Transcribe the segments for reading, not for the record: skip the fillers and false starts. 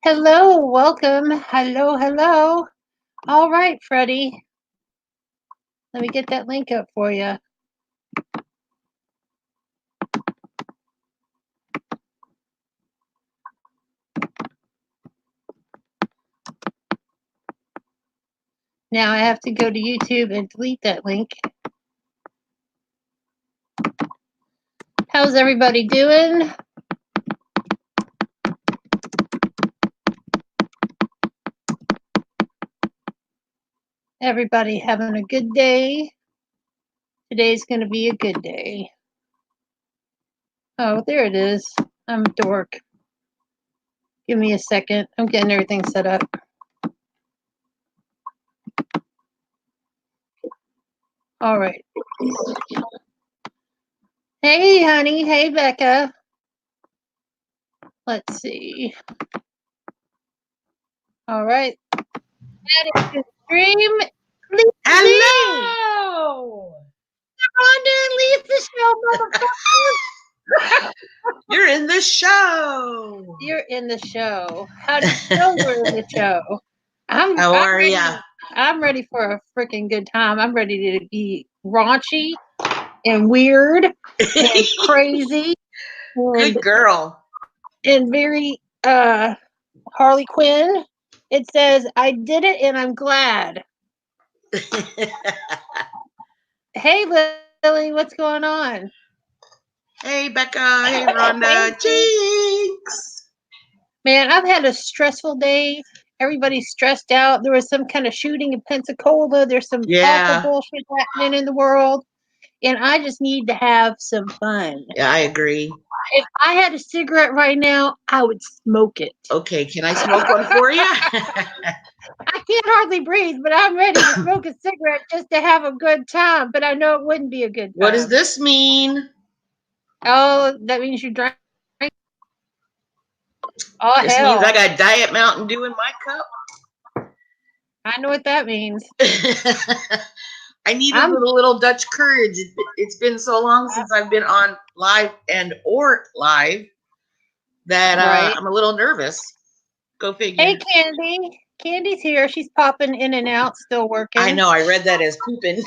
Hello, welcome. Hello, hello. All right, Freddie. Let me get that link up for you. Now I have to go to YouTube and delete that link. How's everybody doing? Everybody having a good day? Today's going to be a good day. Oh, there it is. I'm a dork. Give me a second. I'm getting everything set up. All right. Hey, honey. Hey, Becca. Let's see. All right. That is stream. Hello! Rhonda, leave the show, motherfucker. You're in the show. You're in the show. How do you know we're in the show? How are ready. ya? I'm ready for a freaking good time. I'm ready to be raunchy and weird and crazy Good girl. and very Harley Quinn. It says, I did it and I'm glad. Hey, Lily, what's going on? Hey, Becca. Hey, Rhonda. Jinx. Man, I've had a stressful day. Everybody's stressed out. There was some kind of shooting in Pensacola. There's some awful bullshit happening in the world. And I just need to have some fun. Yeah, I agree. If I had a cigarette right now, I would smoke it. Okay, can I smoke one for you? I can't hardly breathe, but I'm ready to smoke a cigarette just to have a good time. But I know it wouldn't be a good time. What does this mean? Oh, that means you drank. Oh, this hell. means I got Diet Mountain Dew in my cup. I know what that means. I need a little Dutch courage. It's been so long since I've been on live that I'm a little nervous. Go figure. Hey, Candy. Candy's here. She's popping in and out, still working. I know. I read that as pooping.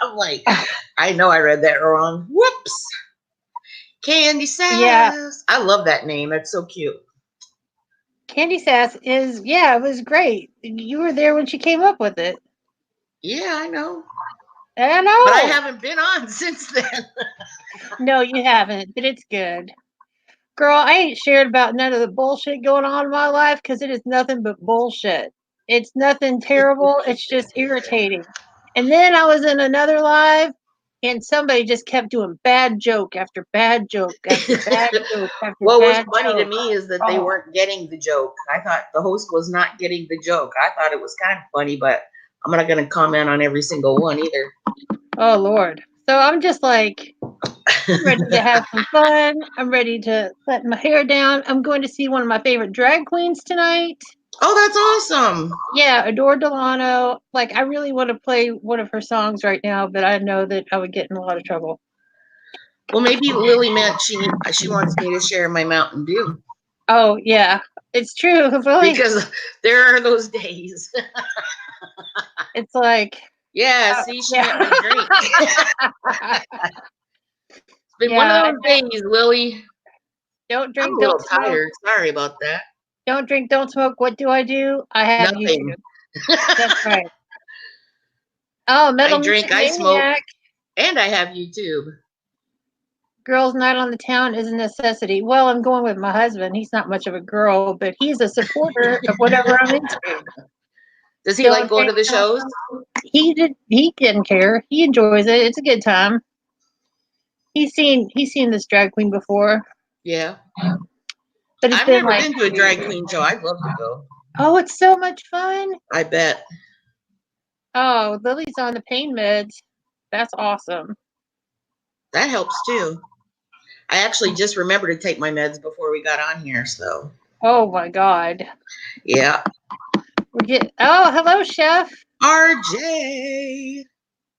I'm like, I know I read that wrong. Whoops. Candy Sass. Yeah. I love that name. That's so cute. Candy Sass is, yeah, it was great. You were there when she came up with it. Yeah, I know. I know. But I haven't been on since then. No, you haven't, but it's good. Girl, I ain't shared about none of the bullshit going on in my life because it is nothing but bullshit. It's nothing terrible. It's just irritating. And then I was in another live and somebody just kept doing bad joke after bad joke after bad joke after what bad was funny joke. to me is that they weren't getting the joke. I thought the host was not getting the joke. I thought it was kind of funny, but I'm not going to comment on every single one either. Oh, Lord. So I'm just like, I'm ready to have some fun. I'm ready to let my hair down. I'm going to see one of my favorite drag queens tonight. Oh, that's awesome. Yeah, Adore Delano. Like, I really want to play one of her songs right now, but I know that I would get in a lot of trouble. Well, maybe Lily meant she wants me to share my Mountain Dew. Oh, yeah. It's true. Really. Because there are those days. It's like. Yeah, see, she let me drink. It's been one of those days, Lily. Don't drink, I'm a little tired. Sorry about that. Don't drink, don't smoke. What do? I have nothing. YouTube. That's right. Oh, Metal I drink, I smoke, and I have YouTube. Girls' night on the town is a necessity. Well, I'm going with my husband. He's not much of a girl, but he's a supporter of whatever I'm into. Does he like going to the shows? He didn't care. He enjoys it. It's a good time. He's seen this drag queen before. Yeah. But I've never been to a drag queen show. I'd love to go. Oh, it's so much fun. I bet. Oh, Lily's on the pain meds. That's awesome. That helps too. I actually just remembered to take my meds before we got on here, so. Oh my God. Yeah. Oh, hello, Chef. RJ.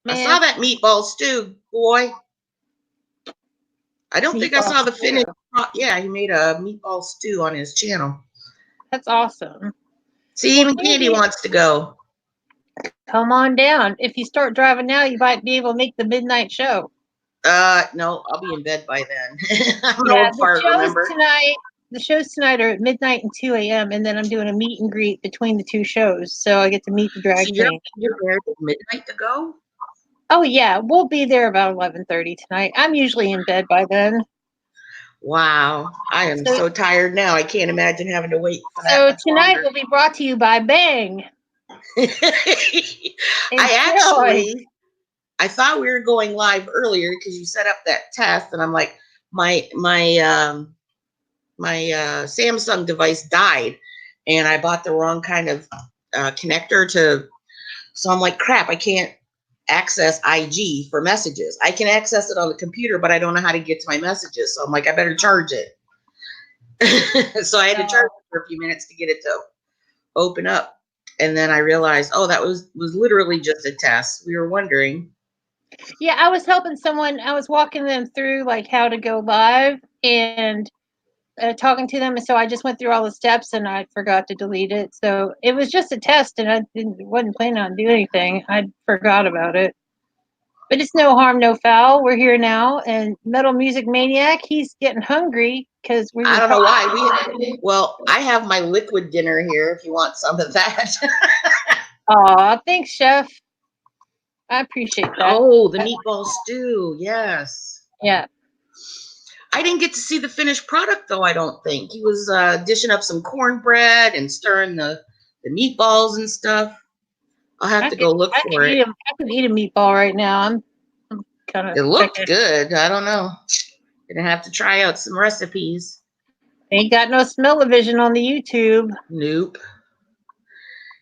Man. I saw that meatball stew, boy. I don't think I saw the finish. Yeah, he made a meatball stew on his channel. That's awesome. See, Well, even Candy wants to go. come on down. If you start driving now, you might be able to make the midnight show. No, I'll be in bed by then. I'm an Yeah, old fart, remember? the shows tonight are at midnight and 2 a.m. and then I'm doing a meet and greet between the two shows, so I get to meet the So drag queen. you're there at midnight to go? Oh yeah, we'll be there about 11:30 tonight. I'm usually in bed by then. Wow. I am So so tired now. I can't imagine having to wait for that so much tonight longer. will be brought to you by Bang and steroids. I thought we were going live earlier because you set up that test, and I'm like, my Samsung device died, and I bought the wrong kind of connector to. So I'm like, crap, I can't access IG for messages. I can access it on the computer, but I don't know how to get to my messages. So I'm like, I better charge it. So I had to charge it for a few minutes to get it to open up. And then I realized, oh, that was literally just a test. We were wondering. Yeah, I was helping someone. I was walking them through like how to go live and talking to them, and so I just went through all the steps and I forgot to delete it. So it was just a test, and wasn't planning on doing anything. I forgot about it. But it's no harm, no foul. We're here now, and Metal Music Maniac, he's getting hungry because we I were don't know talking. why. Well, I have my liquid dinner here if you want some of that. Aw, thanks, Chef. I appreciate that. Oh, the meatball stew. Yes. Yeah. I didn't get to see the finished product, though, I don't think. He was dishing up some cornbread and stirring the meatballs and stuff. I'll have to go look for it. I could eat a meatball right now. I'm kind of It looked checking. good. I don't know. Gonna have to try out some recipes. Ain't got no smell-o-vision on the YouTube. Nope.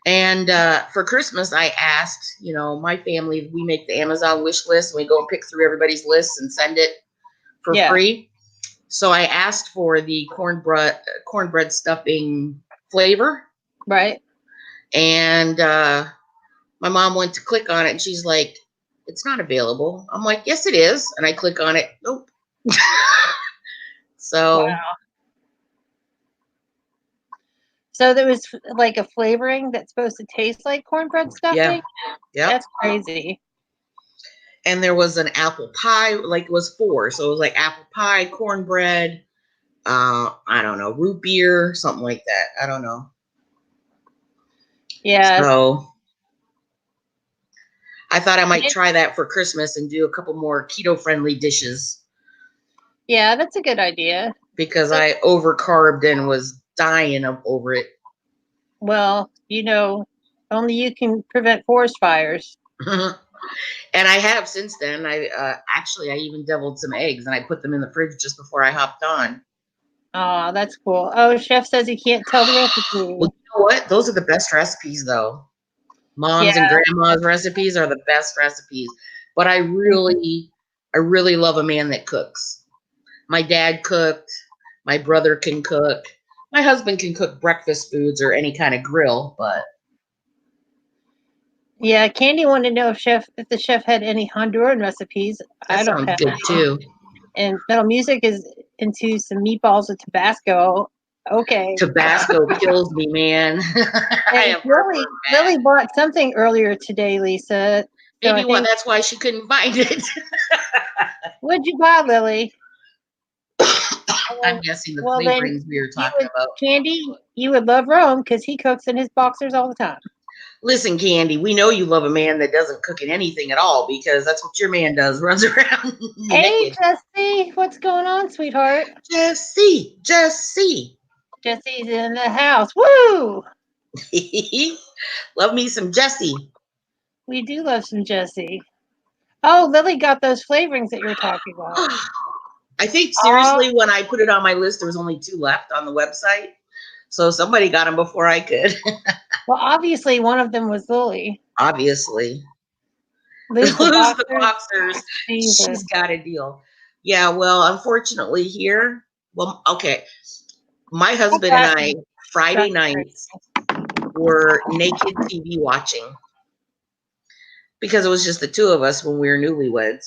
And for Christmas, I asked, my family, we make the Amazon wish list and we go and pick through everybody's lists and send it for free. So I asked for the cornbread stuffing flavor. Right. And my mom went to click on it and she's like, it's not available. I'm like, yes, it is. And I click on it. Nope. So. Wow. So there was like a flavoring that's supposed to taste like cornbread stuffing? Yeah. That's crazy. And there was an apple pie, like it was 4. So it was like apple pie, cornbread, I don't know, root beer, something like that. I don't know. Yeah. So I thought I might try that for Christmas and do a couple more keto-friendly dishes. Yeah, that's a good idea. Because I over-carbed and was dying over it. Well, only you can prevent forest fires. And I have since then. I even deviled some eggs and I put them in the fridge just before I hopped on. Oh, that's cool. Oh, Chef says he can't tell the recipe. Well, you know what? Those are the best recipes, though. Mom's and grandma's recipes are the best recipes. But I really love a man that cooks. My dad cooked. My brother can cook. My husband can cook breakfast foods or any kind of grill, but. Yeah, Candy wanted to know if the chef had any Honduran recipes. That sounds good too. And Metal Music is into some meatballs with Tabasco. Okay. Tabasco kills me, man. Lily bought something earlier today, Lisa. Maybe that's why she couldn't find it. What'd you buy, Lily? I'm guessing the flavorings we were talking about. Candy, you would love Rome because he cooks in his boxers all the time. Listen, Candy, we know you love a man that doesn't cook in anything at all because that's what your man does, runs around Hey, naked. Jessie, what's going on, sweetheart? Jessie. Jessie's in the house. Woo! Love me some Jessie. We do love some Jessie. Oh, Lily got those flavorings that you're talking about. I think seriously, when I put it on my list, there was only 2 left on the website. So somebody got them before I could. Well, obviously, one of them was Lily. Obviously. Lose the boxers. Jesus. She's got a deal. Yeah, well, unfortunately here, okay. My husband and I, Friday nights, were naked TV watching. Because it was just the 2 of us when we were newlyweds.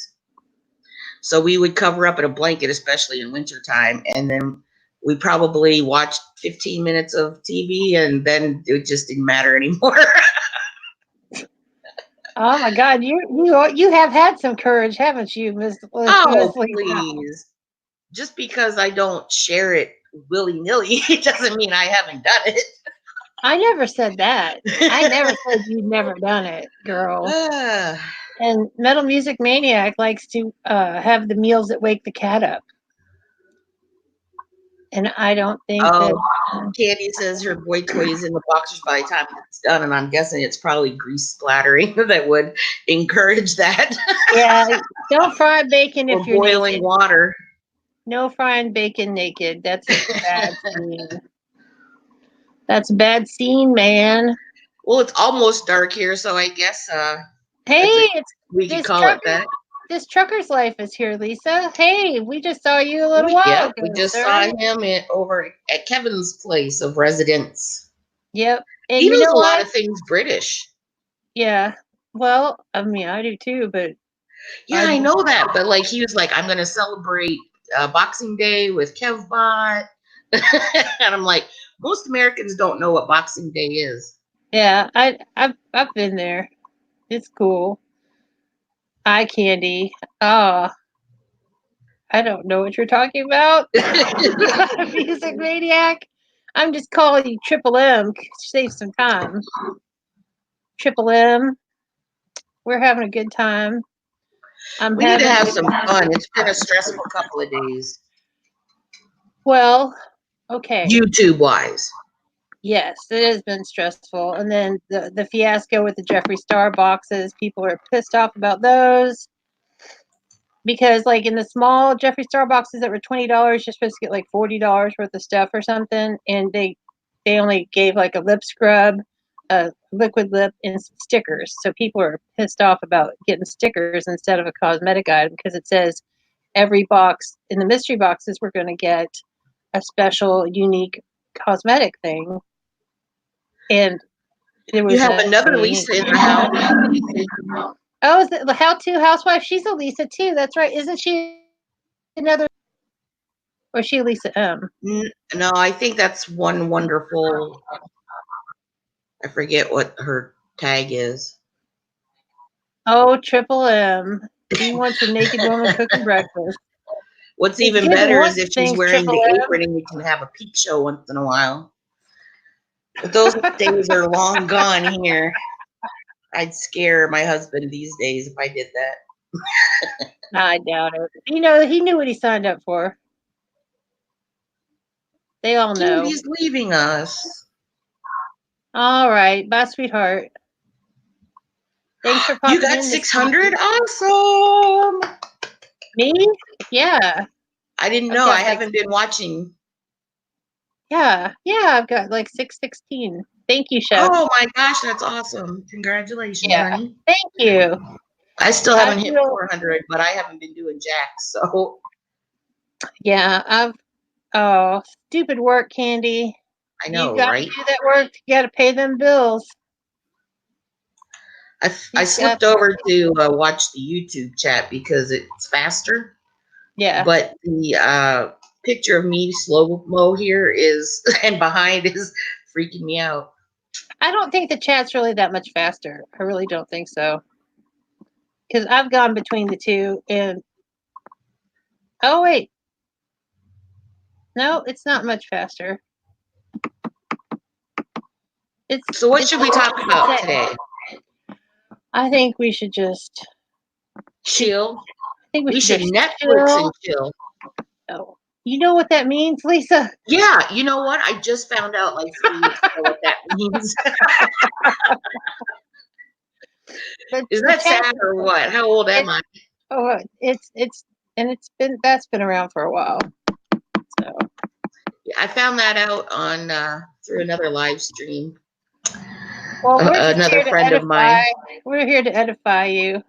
So we would cover up in a blanket, especially in wintertime, and then we probably watched 15 minutes of TV, and then it just didn't matter anymore. Oh my God, you have had some courage, haven't you, Miss Oh, Lisa? please. Just because I don't share it willy-nilly, it doesn't mean I haven't done I never said that. I never it. said you've never done it, girl. Ah. And Metal Music Maniac likes to have the meals that wake the cat up. And I don't think that. Oh, Candy says her boy toy is in the boxers by the time it's done, and I'm guessing it's probably grease splattering that would encourage that. Yeah, don't fry bacon Or if you're boiling naked. water. No frying bacon naked. That's a bad scene. That's a bad scene, man. Well, it's almost dark here, so I guess Hey, it's a, it's we could this call it trucker. that. This trucker's life is here, Lisa. Hey, we just saw you a little while We ago, just saw sir. him over at Kevin's place of residence. Yep. He And you knows know a lot what? of things British. Yeah. Well, I mean, I do too, but Yeah, I know that, but like he was like, I'm going to celebrate Boxing Day with KevBot, and I'm like, most Americans don't know what Boxing Day is. yeah, I've been there. It's cool. Eye candy. Oh, I don't know what you're talking about. Music maniac. I'm just calling you Triple M. Save some time. Triple M. We're having a good time. I'm We need to having a have good some time. fun. It's been a stressful couple of days, Well, okay. YouTube wise. Yes, it has been stressful. And then the fiasco with the Jeffree Star boxes, people are pissed off about those because, like, in the small Jeffree Star boxes that were $20, you're supposed to get like $40 worth of stuff or something, and they only gave like a lip scrub, a liquid lip, and some stickers. So people are pissed off about getting stickers instead of a cosmetic item because it says every box in the mystery boxes we're going to get a special, unique cosmetic thing, and there You was have a another Lisa in the house. oh, is it the How To Housewife? She's a Lisa too. That's right. Isn't she another? Or is she Lisa M? No, I think that's one wonderful. I forget what her tag is. Oh, Triple M. He wants a naked woman cooking breakfast. What's It's even good to better want is if she's things, wearing Triple the M. apron and we can have a peep show once in a while. But those days are long gone here. I'd scare my husband these days if I did that. I doubt it. You know, he knew what he signed up for. They all know. Candy's leaving us. All right. Bye, sweetheart. Thanks for You popping got in, Miss 600? Awesome. Me? Yeah. I didn't I've know. I got like, haven't been watching. yeah. I've got like 616. Thank you, Chef. Oh my gosh, that's awesome. Congratulations, Yeah. honey. Thank you. I still I haven't hit feel, 400, but I haven't been doing jack. So yeah, oh, stupid work, Candy. I You know, got to right? do that work. You got to pay them bills. I You got, slipped over to watch the YouTube chat because it's faster. yeah. But the picture of me slow mo here is and behind is freaking me out. I don't think the chat's really that much faster. I really don't think so. Because I've gone between the two and, oh, wait. No, it's not much faster. So what It's should we talk about today? I think we should just, Chill. I think we We should should just Netflix chill. and chill. Oh, you know what that means, Lisa? Yeah, you know what? I just found out like 3 weeks ago what that means. But Is the that chat, sad or what? How old am it, I? oh, and that's been around for a while. So. Yeah, I found that out on through another live stream. Well, we're just Another here to friend of edify. mine. We're here to edify you.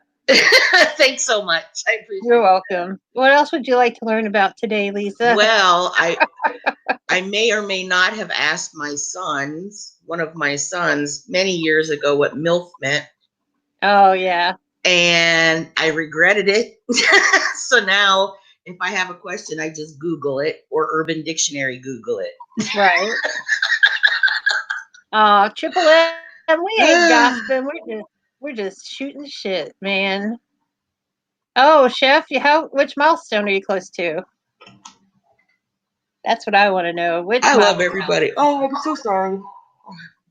Thanks so much. I appreciate You're it. welcome. What else would you like to learn about today, Lisa? Well, I may or may not have asked one of my sons, many years ago what MILF meant. Oh, yeah. And I regretted it. So now if I have a question, I just Google it or Urban Dictionary Google it. Right. Triple M, we ain't gossiping. We're just shooting the shit, man. Oh, Chef, which milestone are you close to? That's what I want to know. Which I love milestone? everybody. Oh, I'm so sorry.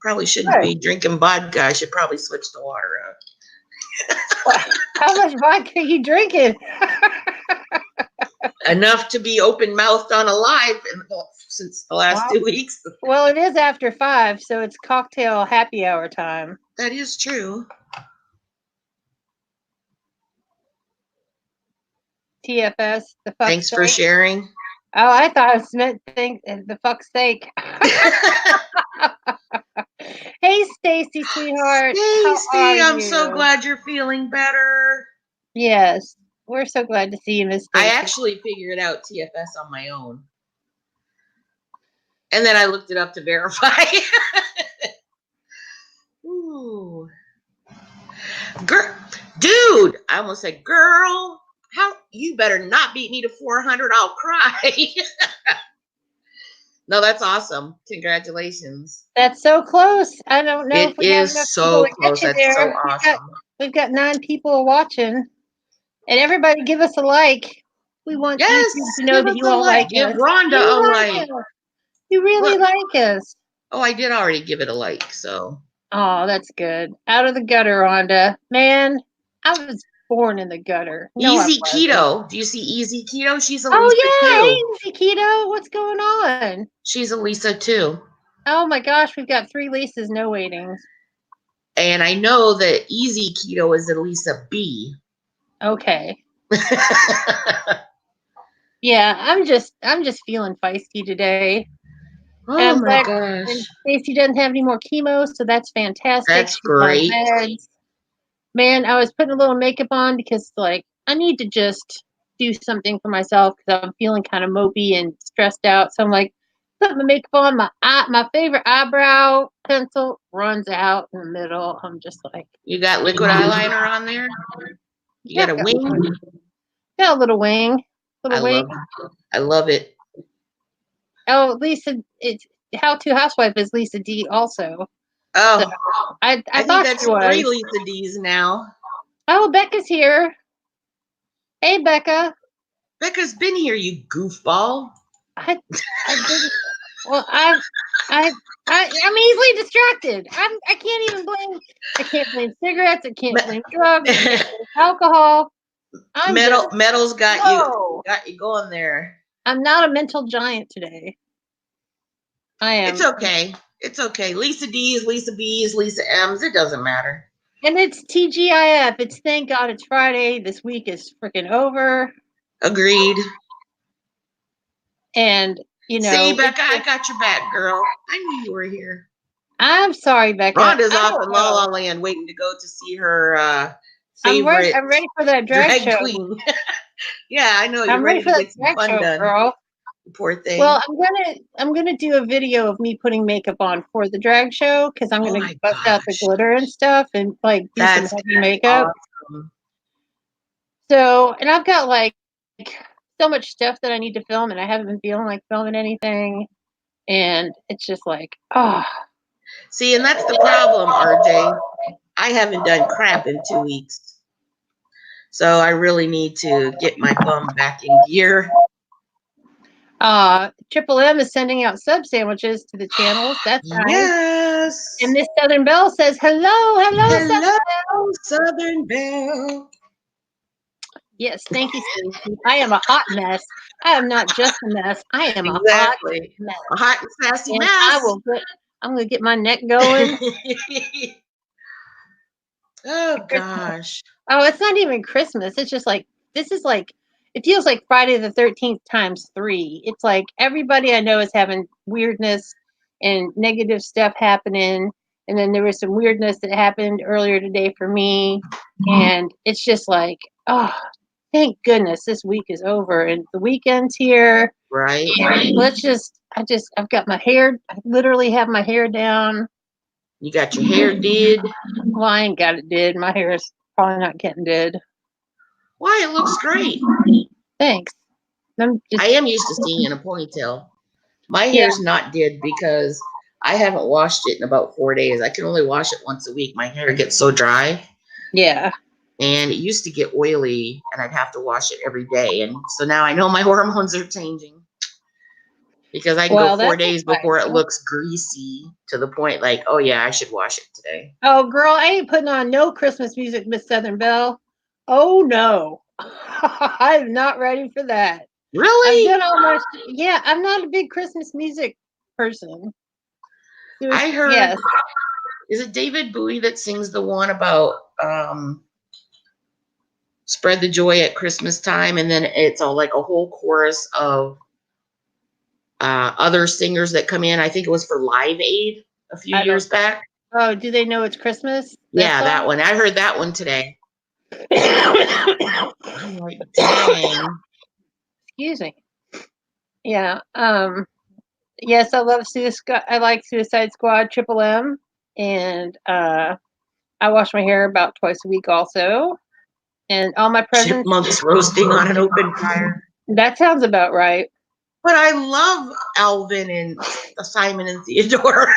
Probably shouldn't be drinking vodka. I should probably switch the water up. How much vodka are you drinking? Enough to be open mouthed on a live since the last 2 weeks. Well, it is after 5, so it's cocktail happy hour time. That is true. TFS, the fuck. Thanks for sharing. Oh, I thought it meant the fuck's sake. Hey, Stacy, sweetheart. Stacy, I'm so glad you're feeling better. Yes, we're so glad to see you, Miss Stacy. I actually figured out TFS on my own. And then I looked it up to verify. Ooh. Dude, I almost said, girl, how you better not beat me to 400. I'll cry. No, that's awesome. Congratulations. That's so close. I don't know if we have enough so people to close. get you That's there. so awesome. We've got 9 people watching. And everybody give us a like. We want you to know that you all like Give us. Rhonda a like. You really like us. Oh, I did already give it a like, so. Oh, that's good. Out of the gutter, Rhonda. Man, I was born in the gutter. No, Easy Keto. Do you see Easy Keto? She's a Lisa too. Hey, Easy Keto. What's going on? She's a Lisa too. Oh my gosh, we've got 3 Lisas, no waitings. And I know that Easy Keto is a Lisa B. Okay. Yeah, I'm just feeling feisty today. Oh my gosh. And Stacey doesn't have any more chemo, so that's fantastic. That's great. Man, I was putting a little makeup on because like I need to just do something for myself because I'm feeling kind of mopey and stressed out. So I'm like, put my makeup on. My favorite eyebrow pencil runs out in the middle. I'm just like, you got liquid eyeliner on there? You got a wing? Got a little wing. I love it. Oh, Lisa, it's How to Housewife is Lisa D also. Oh, so I think that's 3 Lisa D's now. Oh, Becca's here. Hey, Becca. Becca's been here, you goofball. I'm easily distracted. I can't even blame. I can't blame cigarettes. I can't blame drugs. I can't blame alcohol. Metal's got you going there. I'm not a mental giant today. I am. It's okay. It's okay. Lisa D's, Lisa B's, Lisa M's. It doesn't matter. And it's TGIF. It's thank God it's Friday. This week is freaking over. Agreed. And you know, see, Becca, I got your back, girl. I knew you were here. I'm sorry, Becca. Rhonda's off in La La Land waiting to go to see her favorite. I'm ready for that drag show. Queen. Yeah, I know. I'm ready for that drag show, girl. Poor thing. Well, I'm gonna do a video of me putting makeup on for the drag show because I'm gonna bust out the glitter and stuff and like do some heavy makeup. Awesome. So, and I've got like so much stuff that I need to film, and I haven't been feeling like filming anything, and it's just like, oh. See, and that's the problem, RJ. I haven't done crap in 2 weeks, so I really need to get my bum back in gear. Triple M is sending out sub sandwiches to the channels. That's nice. Yes. And Miss Southern Belle says, hello, Southern Belle. Yes, thank you, Stacey. I am a hot mess. I am not just a mess. I am a hot mess. A hot and sassy and mess. I'm going to get my neck going. Oh, gosh. Oh, it's not even Christmas. It's just like, this is like, it feels like Friday the 13th times 3. It's like everybody I know is having weirdness and negative stuff happening. And then there was some weirdness that happened earlier today for me. And it's just like, oh, thank goodness this week is over and the weekend's here. Right. I've got my hair, I literally have my hair down. You got your hair did? Well, I ain't got it did. My hair is probably not getting did. Why? It looks great. Thanks. I'm just I am used to seeing it in a ponytail. My yeah, hair's not did because I haven't washed it in about 4 days. I can only wash it once a week. My hair gets so dry. yeah. And it used to get oily and I'd have to wash it every day. And so now I know my hormones are changing because I can go Well, 4 days before it exciting. looks greasy to the point like, oh yeah, I should wash it today. Oh, girl, I ain't putting on no Christmas music, Miss Southern Belle. Oh no, I'm not ready for that. I've Really? done all my yeah. I'm not a big Christmas music person. I heard, Yes. is it David Bowie that sings the one about spread the joy at Christmas time? And then it's all like a whole chorus of other singers that come in. I think it was for Live Aid a few I don't. years back. Oh, do they know it's Christmas? That Yeah, that song. one. I heard that one today. I'm like, dang. Excuse me. Yeah. Yes, I love Suicide. I like Suicide Squad, Triple M, and I wash my hair about twice a week, also. And all my presents. Chipmunks roasting on an open fire. That sounds about right. But I love Alvin and Simon and Theodore.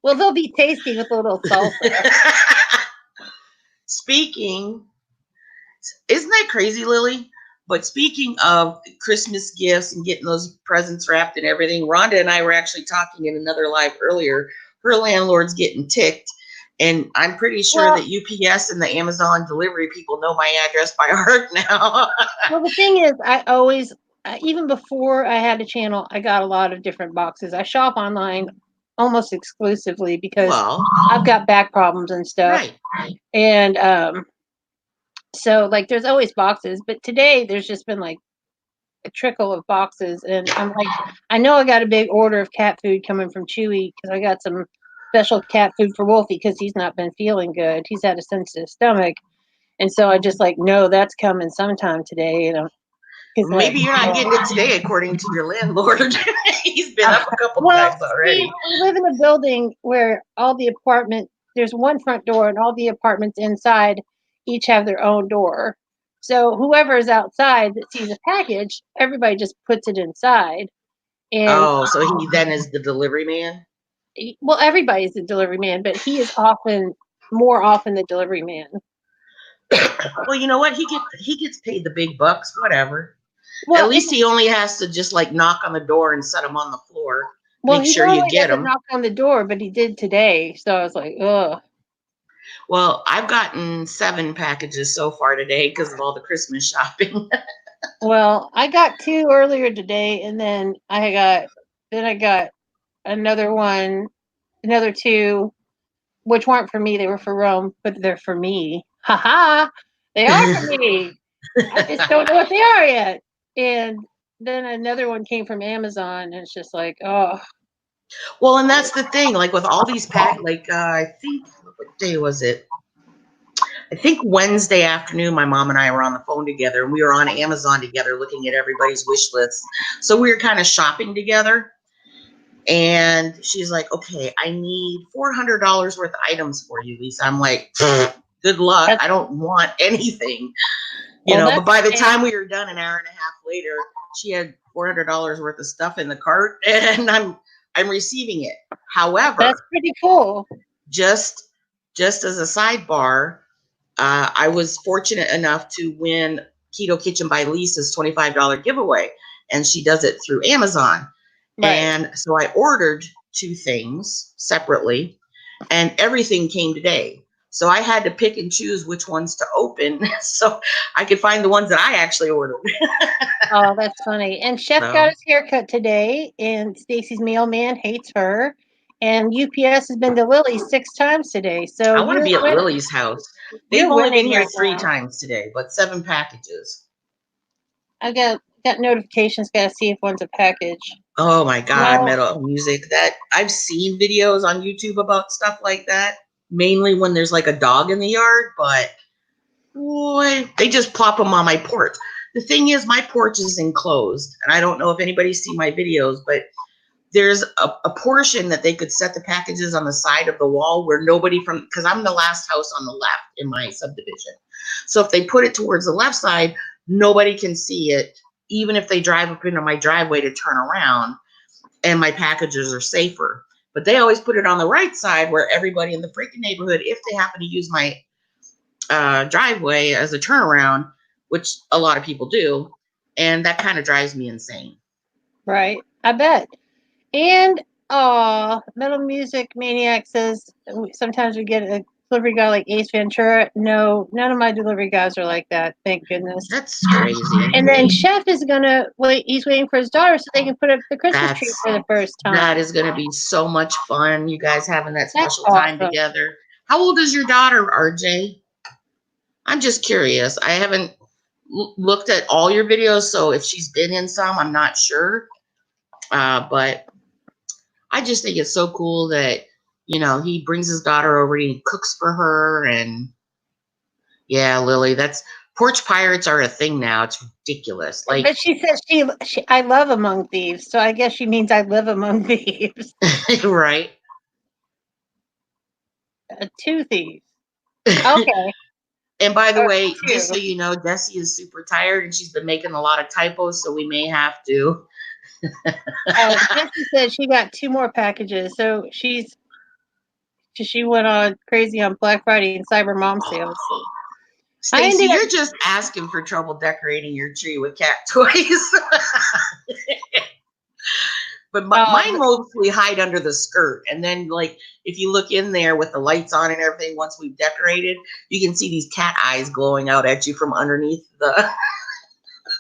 Well, they'll be tasty with a little salsa. Speaking, isn't that crazy, Lily? But speaking of Christmas gifts and getting those presents wrapped and everything, Rhonda and I were actually talking in another live earlier. Her landlord's getting ticked. And I'm pretty sure Well, that UPS and the Amazon delivery people know my address by heart now. well, the thing is, I always, even before I had a channel, I got a lot of different boxes. I shop online almost exclusively because Well, I've got back problems and stuff. right. And so like there's always boxes, but today there's just been like a trickle of boxes, and I'm like, I know I got a big order of cat food coming from Chewy because I got some special cat food for Wolfie because he's not been feeling good. He's had a sensitive stomach, and so I just like know that's coming sometime today. You know, he's like, Maybe you're not getting it today, according to your landlord. He's been up a couple well, times see, already. we live in a building where all the apartment there's one front door, and all the apartments inside each have their own door. So whoever is outside that sees a package, everybody just puts it inside. And Oh, so he then is the delivery man? well, everybody's the delivery man, but he is often more often the delivery man. Well, you know what? He gets paid the big bucks, whatever. At Well, least he only has to just like knock on the door and set them on the floor. well, Make he sure you normally get doesn't them. knock on the door, but he did today. So I was like, ugh. Well, I've gotten 7 packages so far today because of all the Christmas shopping. Well, I got 2 earlier today, and then I got another one, another 2, which weren't for me. They were for Rome, but they're for me. Ha ha! They are for me. I just don't know what they are yet. And then another one came from Amazon, and it's just like, oh, Well, and that's the thing. Like with all these like I think what day was it? I think Wednesday afternoon, my mom and I were on the phone together, and we were on Amazon together looking at everybody's wish lists. So we were kind of shopping together. And she's like, "Okay, I need $400 worth of items for you, Lisa." I'm like, "Good luck. that's I don't want anything, well, But that's by the time we were done, an hour and a half later, she had $400 worth of stuff in the cart, and I'm receiving it. that's However, pretty cool. just just as a sidebar, I was fortunate enough to win Keto Kitchen by Lisa's $25 giveaway, and she does it through Amazon. Right. And so I ordered 2 things separately, and everything came today. So I had to pick and choose which ones to open so I could find the ones that I actually ordered. Oh, that's funny. And Chef got So his haircut today, and Stacy's mailman hates her. And UPS has been to Lily's 6 times today. So I want to be at Lily's house. They've you're only been winning here right 3 now. times today, but 7 packages. I got notifications. Got to see if one's a package. Oh my God, No, metal music. That I've seen videos on YouTube about stuff like that, mainly when there's like a dog in the yard, but boy, they just plop them on my porch. The thing is, my porch is enclosed, and I don't know if anybody's seen my videos, but there's a portion that they could set the packages on the side of the wall where nobody from, because I'm the last house on the left in my subdivision. So if they put it towards the left side, nobody can see it, even if they drive up into my driveway to turn around, and my packages are safer. But they always put it on the right side where everybody in the freaking neighborhood, if they happen to use my driveway as a turnaround, which a lot of people do, and that kind of drives me insane. Right. I bet. And Metal Music Maniac says sometimes we get a delivery guy like Ace Ventura. No, none of my delivery guys are like that. Thank goodness. That's crazy. And then Chef is gonna wait. He's waiting for his daughter so they can put up the Christmas tree for the first time. That is going to be so much fun. You guys having that That's special time awesome. together. How old is your daughter, RJ? I'm just curious. I haven't looked at all your videos, so if she's been in some, I'm not sure. But I just think it's so cool that, you know, he brings his daughter over, he cooks for her, and yeah, Lily, that's porch pirates are a thing now. It's ridiculous. Like, But she says she I love among thieves, so I guess she means I live among thieves. right. Two thieves. Okay. And by the way, Two. just so you know, Jessie is super tired and she's been making a lot of typos, so we may have to. Jessie said she got 2 more packages, so she went on crazy on Black Friday and Cyber Mom sales. Stacey, you're just asking for trouble decorating your tree with cat toys. But mine mostly hide under the skirt. And then, like, if you look in there with the lights on and everything, once we've decorated, you can see these cat eyes glowing out at you from underneath the...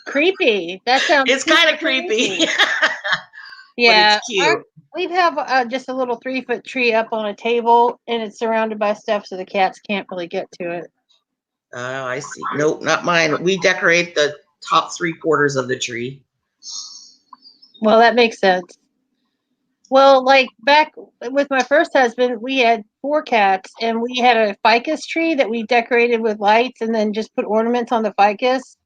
Creepy. That sounds... It's kind of creepy. Yeah. But it's cute. We have just a little 3-foot tree up on a table, and it's surrounded by stuff so the cats can't really get to it. Oh, I see. Nope, not mine. We decorate the top 3/4 of the tree. Well, that makes sense. Well, like back with my first husband, we had 4 cats, and we had a ficus tree that we decorated with lights and then just put ornaments on the ficus.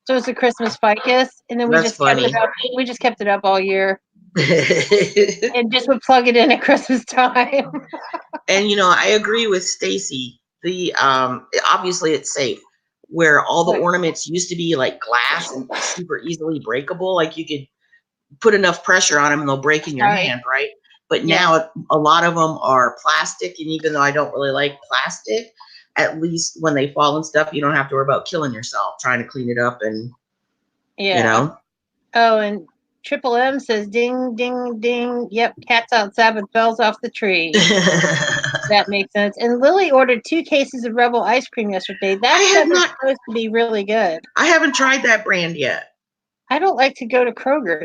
So it's a Christmas ficus, and then we just kept it up. We just kept it up all year. And just would plug it in at Christmas time. And, you know, I agree with Stacey. The obviously it's safe. Where all the ornaments used to be like glass and super easily breakable, like you could put enough pressure on them and they'll break in your hand, right? But now a lot of them are plastic, and even though I don't really like plastic, at least when they fall and stuff, you don't have to worry about killing yourself trying to clean it up and you know. Oh, and Triple M says, ding, ding, ding. Yep, cat's outside with bells off the tree. That makes sense. And Lily ordered 2 cases of Rebel ice cream yesterday. That is supposed to be really good. I haven't tried that brand yet. I don't like to go to Kroger,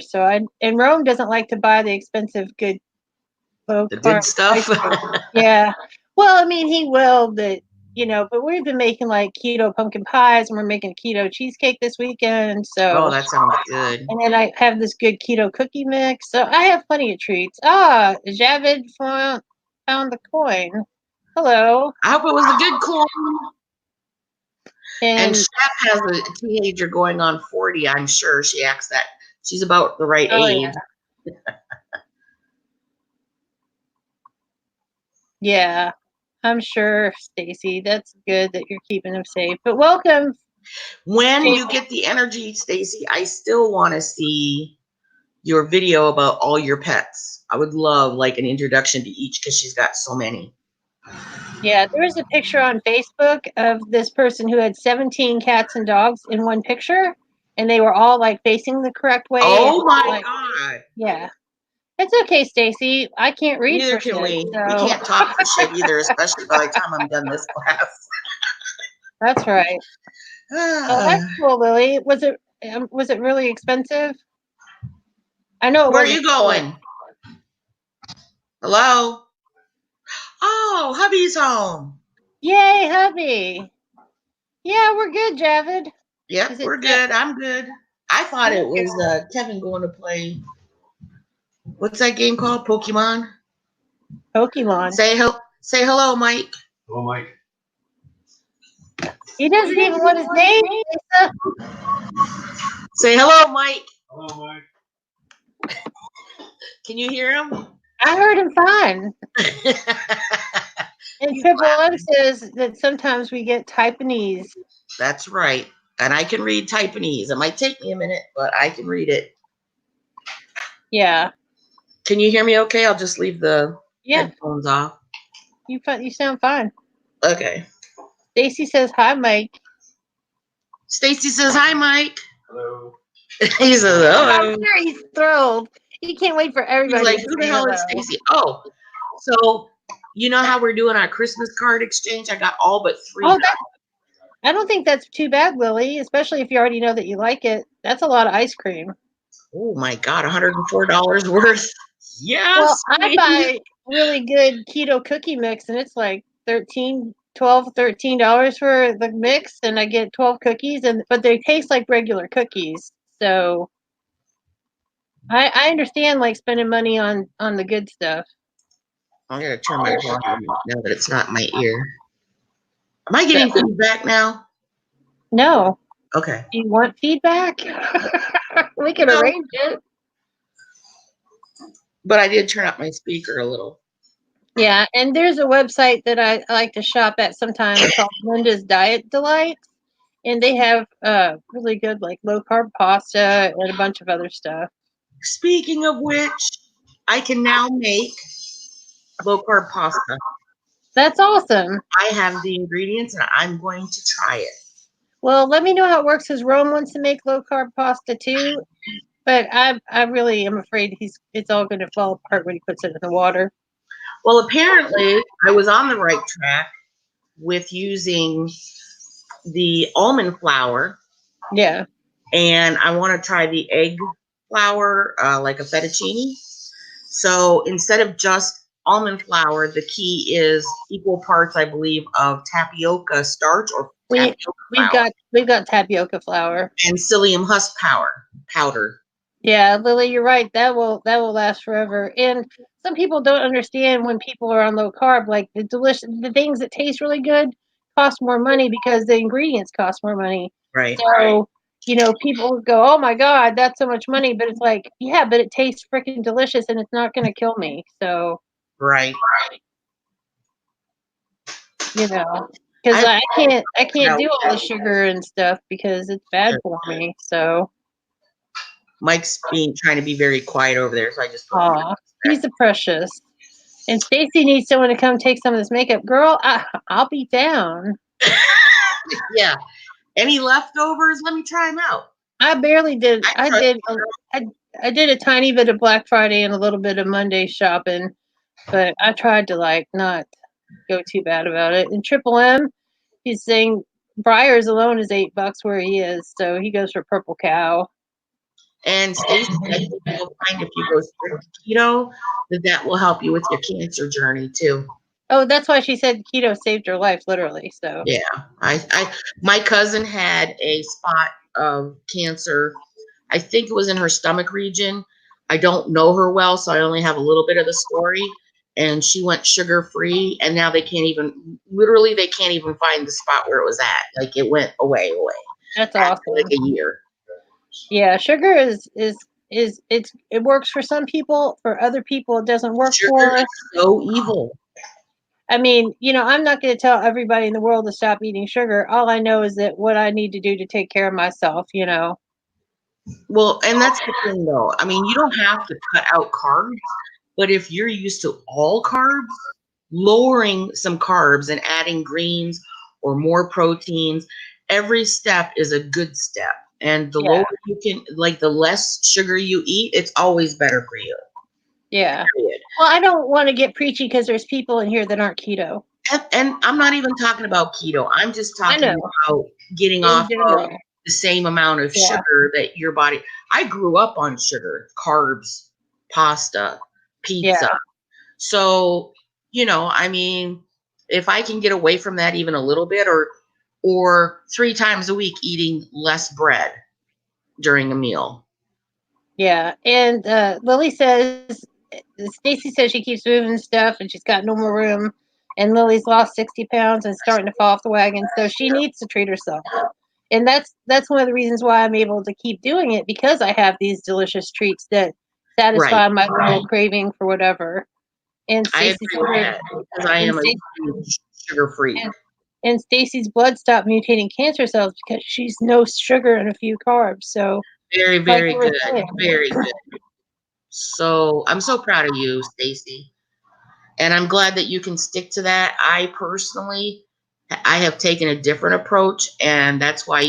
and Rome doesn't like to buy the expensive good stuff. Yeah. Well, I mean, he will, but we've been making like keto pumpkin pies, and we're making a keto cheesecake this weekend. So, that sounds good. And then I have this good keto cookie mix. So I have plenty of treats. Javid found the coin. Hello. I hope it was a good coin. And Chef has a teenager going on 40. I'm sure she acts that she's about the right age. Yeah, I'm sure, Stacey. That's good that you're keeping them safe. But welcome. When you get the energy, Stacey, I still want to see your video about all your pets. I would love like an introduction to each because she's got so many. Yeah, there was a picture on Facebook of this person who had 17 cats and dogs in one picture, and they were all like facing the correct way. Oh my God. Yeah. It's okay, Stacey. I can't read. Neither can we. So. We can't talk for shit either, especially by the time I'm done this class. That's right. Oh, that's cool, Lily. Was it really expensive? I know. Where are you going? Hello? Oh, hubby's home. Yay, hubby. Yeah, we're good, Javid. Yep, we're good. I'm good. I thought it was Kevin going to play. What's that game called? Pokemon? Say hello, Mike. Hello, Mike. He doesn't even want his name. Say hello, Mike. Hello, Mike. Can you hear him? I heard him fine. And Triple M says that sometimes we get Taiwanese. That's right. And I can read Taiwanese. It might take me a minute, but I can read it. Yeah. Can you hear me okay? I'll just leave the headphones off. You sound fine. Okay. Stacy says hi, Mike. Stacy says hi, Mike. Hello. He says hello. I'm sure he's thrilled. He can't wait for everybody. He's like, to who the say hell is hello. Stacy? Oh, so you know how we're doing our Christmas card exchange? I got all but 3. Oh, I don't think that's too bad, Lily, especially if you already know that you like it. That's a lot of ice cream. Oh my God, $104 worth. Yes. Well, I buy really good keto cookie mix, and it's like $13 for the mix, and I get 12 cookies, but they taste like regular cookies. So I understand like spending money on the good stuff. I'm gonna turn my volume up now that it's not in my ear. Am I getting feedback now? No. Okay. Do you want feedback? We can arrange it. But I did turn up my speaker a little. Yeah, and there's a website that I like to shop at sometimes called Linda's Diet Delights, and they have really good like low carb pasta and a bunch of other stuff. Speaking of which, I can now make low carb pasta. That's awesome. I have the ingredients and I'm going to try it. Well, let me know how it works because Rome wants to make low carb pasta too, but I really am afraid it's all going to fall apart when he puts it in the water. Well, apparently I was on the right track with using the almond flour. Yeah. And I want to try the egg flour, like a fettuccine. So instead of just almond flour, the key is equal parts, I believe, of tapioca starch or tapioca flour. We've got tapioca flour and psyllium husk powder. Yeah, Lily, you're right. That will last forever. And some people don't understand when people are on low carb, like the things that taste really good cost more money because the ingredients cost more money. Right. So, people go, "Oh my God, that's so much money," but it's like, yeah, but it tastes freaking delicious and it's not going to kill me. So, Right. because I can't do all the sugar and stuff because it's bad for me. So, Mike's trying to be very quiet over there, so I just put he's a precious. And Stacy needs someone to come take some of this makeup. Girl, I'll be down. Yeah. Any leftovers? Let me try them out. I barely did. I did a tiny bit of Black Friday and a little bit of Monday shopping, but I tried to not go too bad about it. And Triple M, he's saying Briar's alone is $8 where he is, so he goes for Purple Cow. And Stacy, I think you'll find if you go strict keto, that will help you with your cancer journey too. Oh, that's why she said keto saved her life, literally. So yeah, my cousin had a spot of cancer. I think it was in her stomach region. I don't know her well, so I only have a little bit of the story. And she went sugar free, and now they can't even find the spot where it was at. Like it went away. That's awesome. Like a year. Yeah, sugar it works for some people. For other people, it doesn't work Sugar for. Is so evil. I mean, I'm not going to tell everybody in the world to stop eating sugar. All I know is that what I need to do to take care of myself. Well, and that's the thing, though. I mean, you don't have to cut out carbs, but if you're used to all carbs, lowering some carbs and adding greens or more proteins, every step is a good step. And the lower you can, the less sugar you eat, it's always better for you. Yeah. Period. Well, I don't want to get preachy because there's people in here that aren't keto. And I'm not even talking about keto. I'm just talking about getting off of the same amount of sugar that your body. I grew up on sugar, carbs, pasta, pizza. Yeah. So, I mean, if I can get away from that even a little bit, or 3 times a week eating less bread during a meal. Yeah. And Lily says, Stacy says she keeps moving stuff and she's got no more room. And Lily's lost 60 pounds and starting to fall off the wagon. So she needs to treat herself. And that's one of the reasons why I'm able to keep doing it, because I have these delicious treats that satisfy my little craving for whatever. And I agree with that because I am a huge sugar freak. And Stacy's blood stopped mutating cancer cells because she's no sugar and a few carbs. So, Very, like very you were good. saying, Very good. So I'm so proud of you, Stacy. And I'm glad that you can stick to that. I personally, I have taken a different approach, and that's why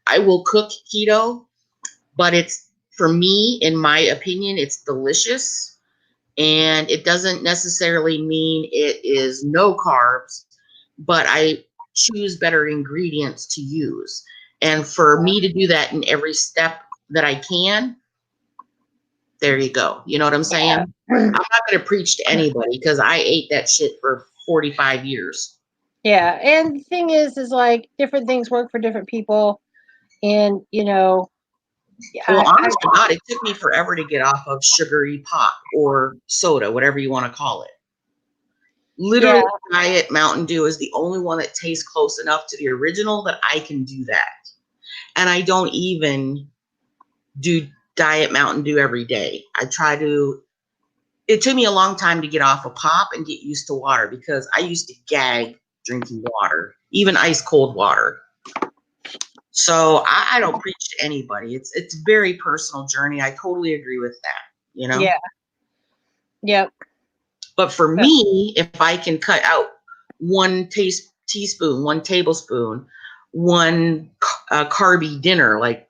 I will cook keto, but it's, for me, in my opinion, it's delicious. And it doesn't necessarily mean it is no carbs, but I choose better ingredients to use. And for me to do that in every step that I can, there you go. You know what I'm saying? I'm not going to preach to anybody because I ate that shit for 45 years. yeah. And the thing is like different things work for different people. And, Well, honest to God, it took me forever to get off of sugary pop or soda, whatever you want to call it. Literally, Diet Mountain Dew is the only one that tastes close enough to the original that I can do that. And I don't even do Diet Mountain Dew every day. It took me a long time to get off of pop and get used to water because I used to gag drinking water, even ice cold water. So I don't preach to anybody. It's a very personal journey. I totally agree with that, you know? Yeah. Yep. But for me, if I can cut out one teaspoon, one tablespoon, one carby dinner, like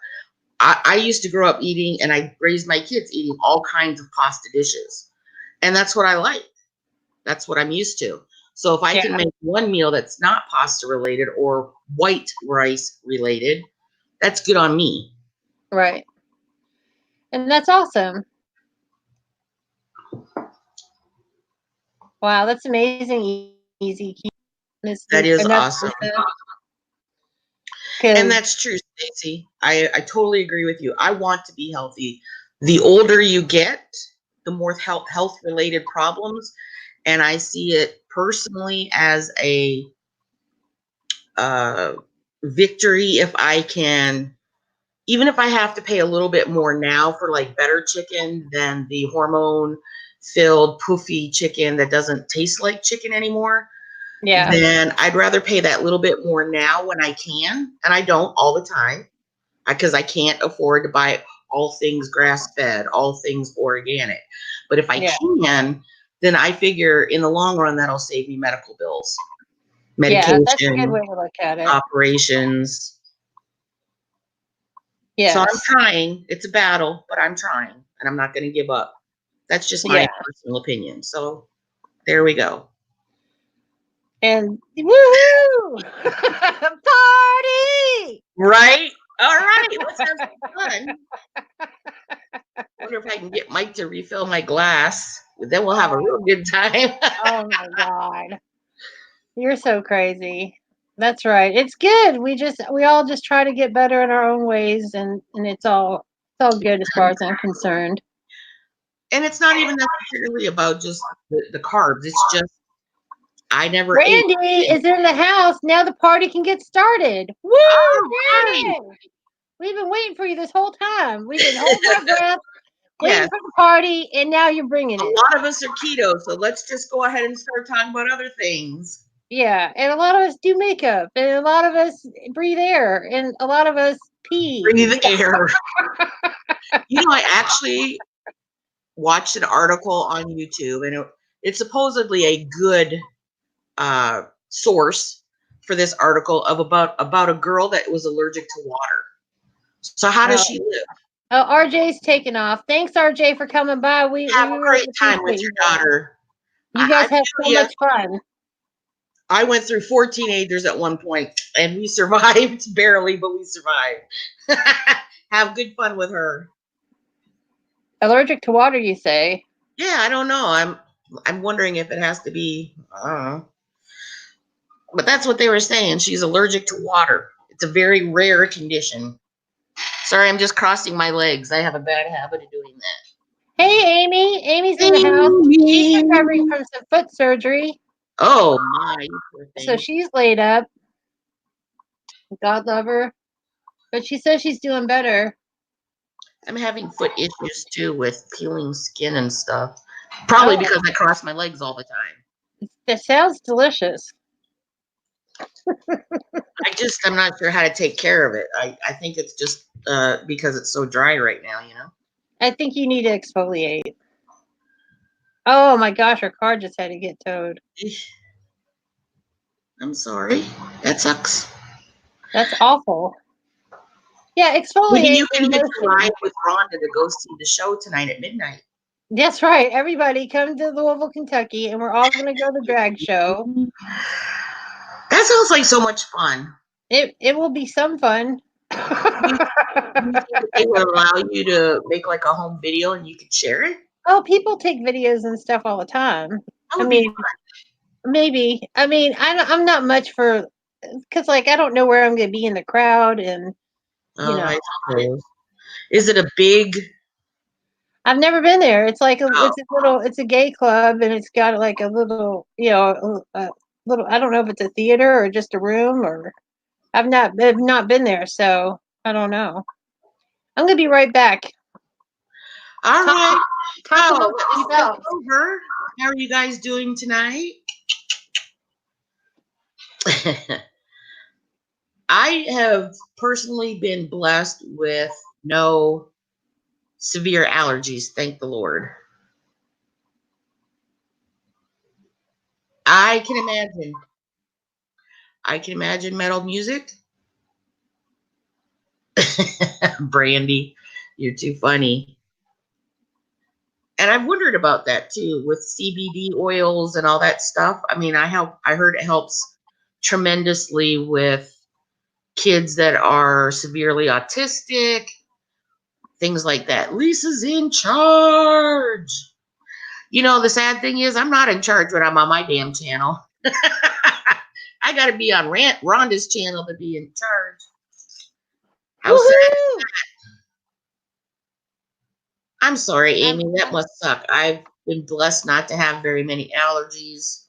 I used to grow up eating, and I raised my kids eating all kinds of pasta dishes. And that's what I like. That's what I'm used to. So if I can make one meal that's not pasta related or white rice related, that's good on me. Right. And that's awesome. Wow, that's amazing. Easy. That is awesome. And that's true, Stacey. I totally agree with you. I want to be healthy. The older you get, the more health related problems. And I see it personally as a victory if I can, even if I have to pay a little bit more now for like better chicken than the hormone filled poofy chicken that doesn't taste like chicken anymore. Yeah. Then I'd rather pay that little bit more now when I can. And I don't all the time because I can't afford to buy all things grass fed, all things organic. But if I can, then I figure in the long run, that'll save me medical bills, medication, that's a good way to look at it. operations. Yeah. So I'm trying. It's a battle, but I'm trying, and I'm not going to give up. That's just my personal opinion. So there we go. And woohoo! Party! Right? All right. Let's have some fun. I wonder if I can get Mike to refill my glass. Then we'll have a real good time. Oh my God. You're so crazy. That's right. It's good. We all just try to get better in our own ways, and it's all good as far as I'm concerned. And it's not even necessarily about just the carbs. It's just I never Randy ate. is in the house. Now the party can get started. Woo! Right. We've been waiting for you this whole time. We've been holding our breath, waiting Yes. for the party, and now you're bringing it. A lot of us are keto, so let's just go ahead and start talking about other things. Yeah, and a lot of us do makeup, and a lot of us breathe air, and a lot of us pee. Breathe air. I actually watched an article on YouTube, and it's supposedly a good source for this article of about a girl that was allergic to water. So how does she live? Oh, RJ's taking off. Thanks, RJ, for coming by. We have a great time with your daughter. You guys have so much fun. I went through 4 teenagers at one point, and we survived barely, but we survived. Have good fun with her. Allergic to water, you say? Yeah, I don't know. I'm wondering if it has to be. I don't know. But that's what they were saying. She's allergic to water. It's a very rare condition. Sorry, I'm just crossing my legs. I have a bad habit of doing that. Hey, Amy. Amy's in the house. She's recovering from some foot surgery. Oh, my. So she's laid up. God love her. But she says she's doing better. I'm having foot issues, too, with peeling skin and stuff. Probably because I cross my legs all the time. That sounds delicious. I'm not sure how to take care of it. I think it's just because it's so dry right now, you know. I think you need to exfoliate. Oh my gosh, our car just had to get towed. I'm sorry. That sucks. That's awful. Yeah, Maybe exfoliate you can and hitch a ride lotion. with Rhonda to go see the show tonight at midnight. That's right. Everybody come to Louisville, Kentucky, and we're all going to go to the drag show. That sounds like so much fun. It will be some fun. Do you think that they would allow you to make like a home video and you could share it? Oh, people take videos and stuff all the time. That I would be mean, maybe. I mean, I'm not much for because like I don't know where I'm going to be in the crowd, and you fun. know, I suppose. Is it a big? I've never been there. Oh, It's a gay club, and it's got like a little, a little. I don't know if it's a theater or just a room, or I've not been there, so I don't know. I'm gonna be right back. all Talk right. talk Well, amongst let me take yourselves. over. How are you guys doing tonight? I have personally been blessed with no severe allergies, thank the Lord. I can imagine. I can imagine metal music. Brandy, you're too funny. And I've wondered about that too with CBD oils and all that stuff. I mean, I heard it helps tremendously with kids that are severely autistic, things like that. Lisa's in charge. You know, the sad thing is I'm not in charge when I'm on my damn channel. I got to be on Rhonda's channel to be in charge. How sad. Woohoo! I'm sorry, I'm Amy. That must suck. I've been blessed not to have very many allergies,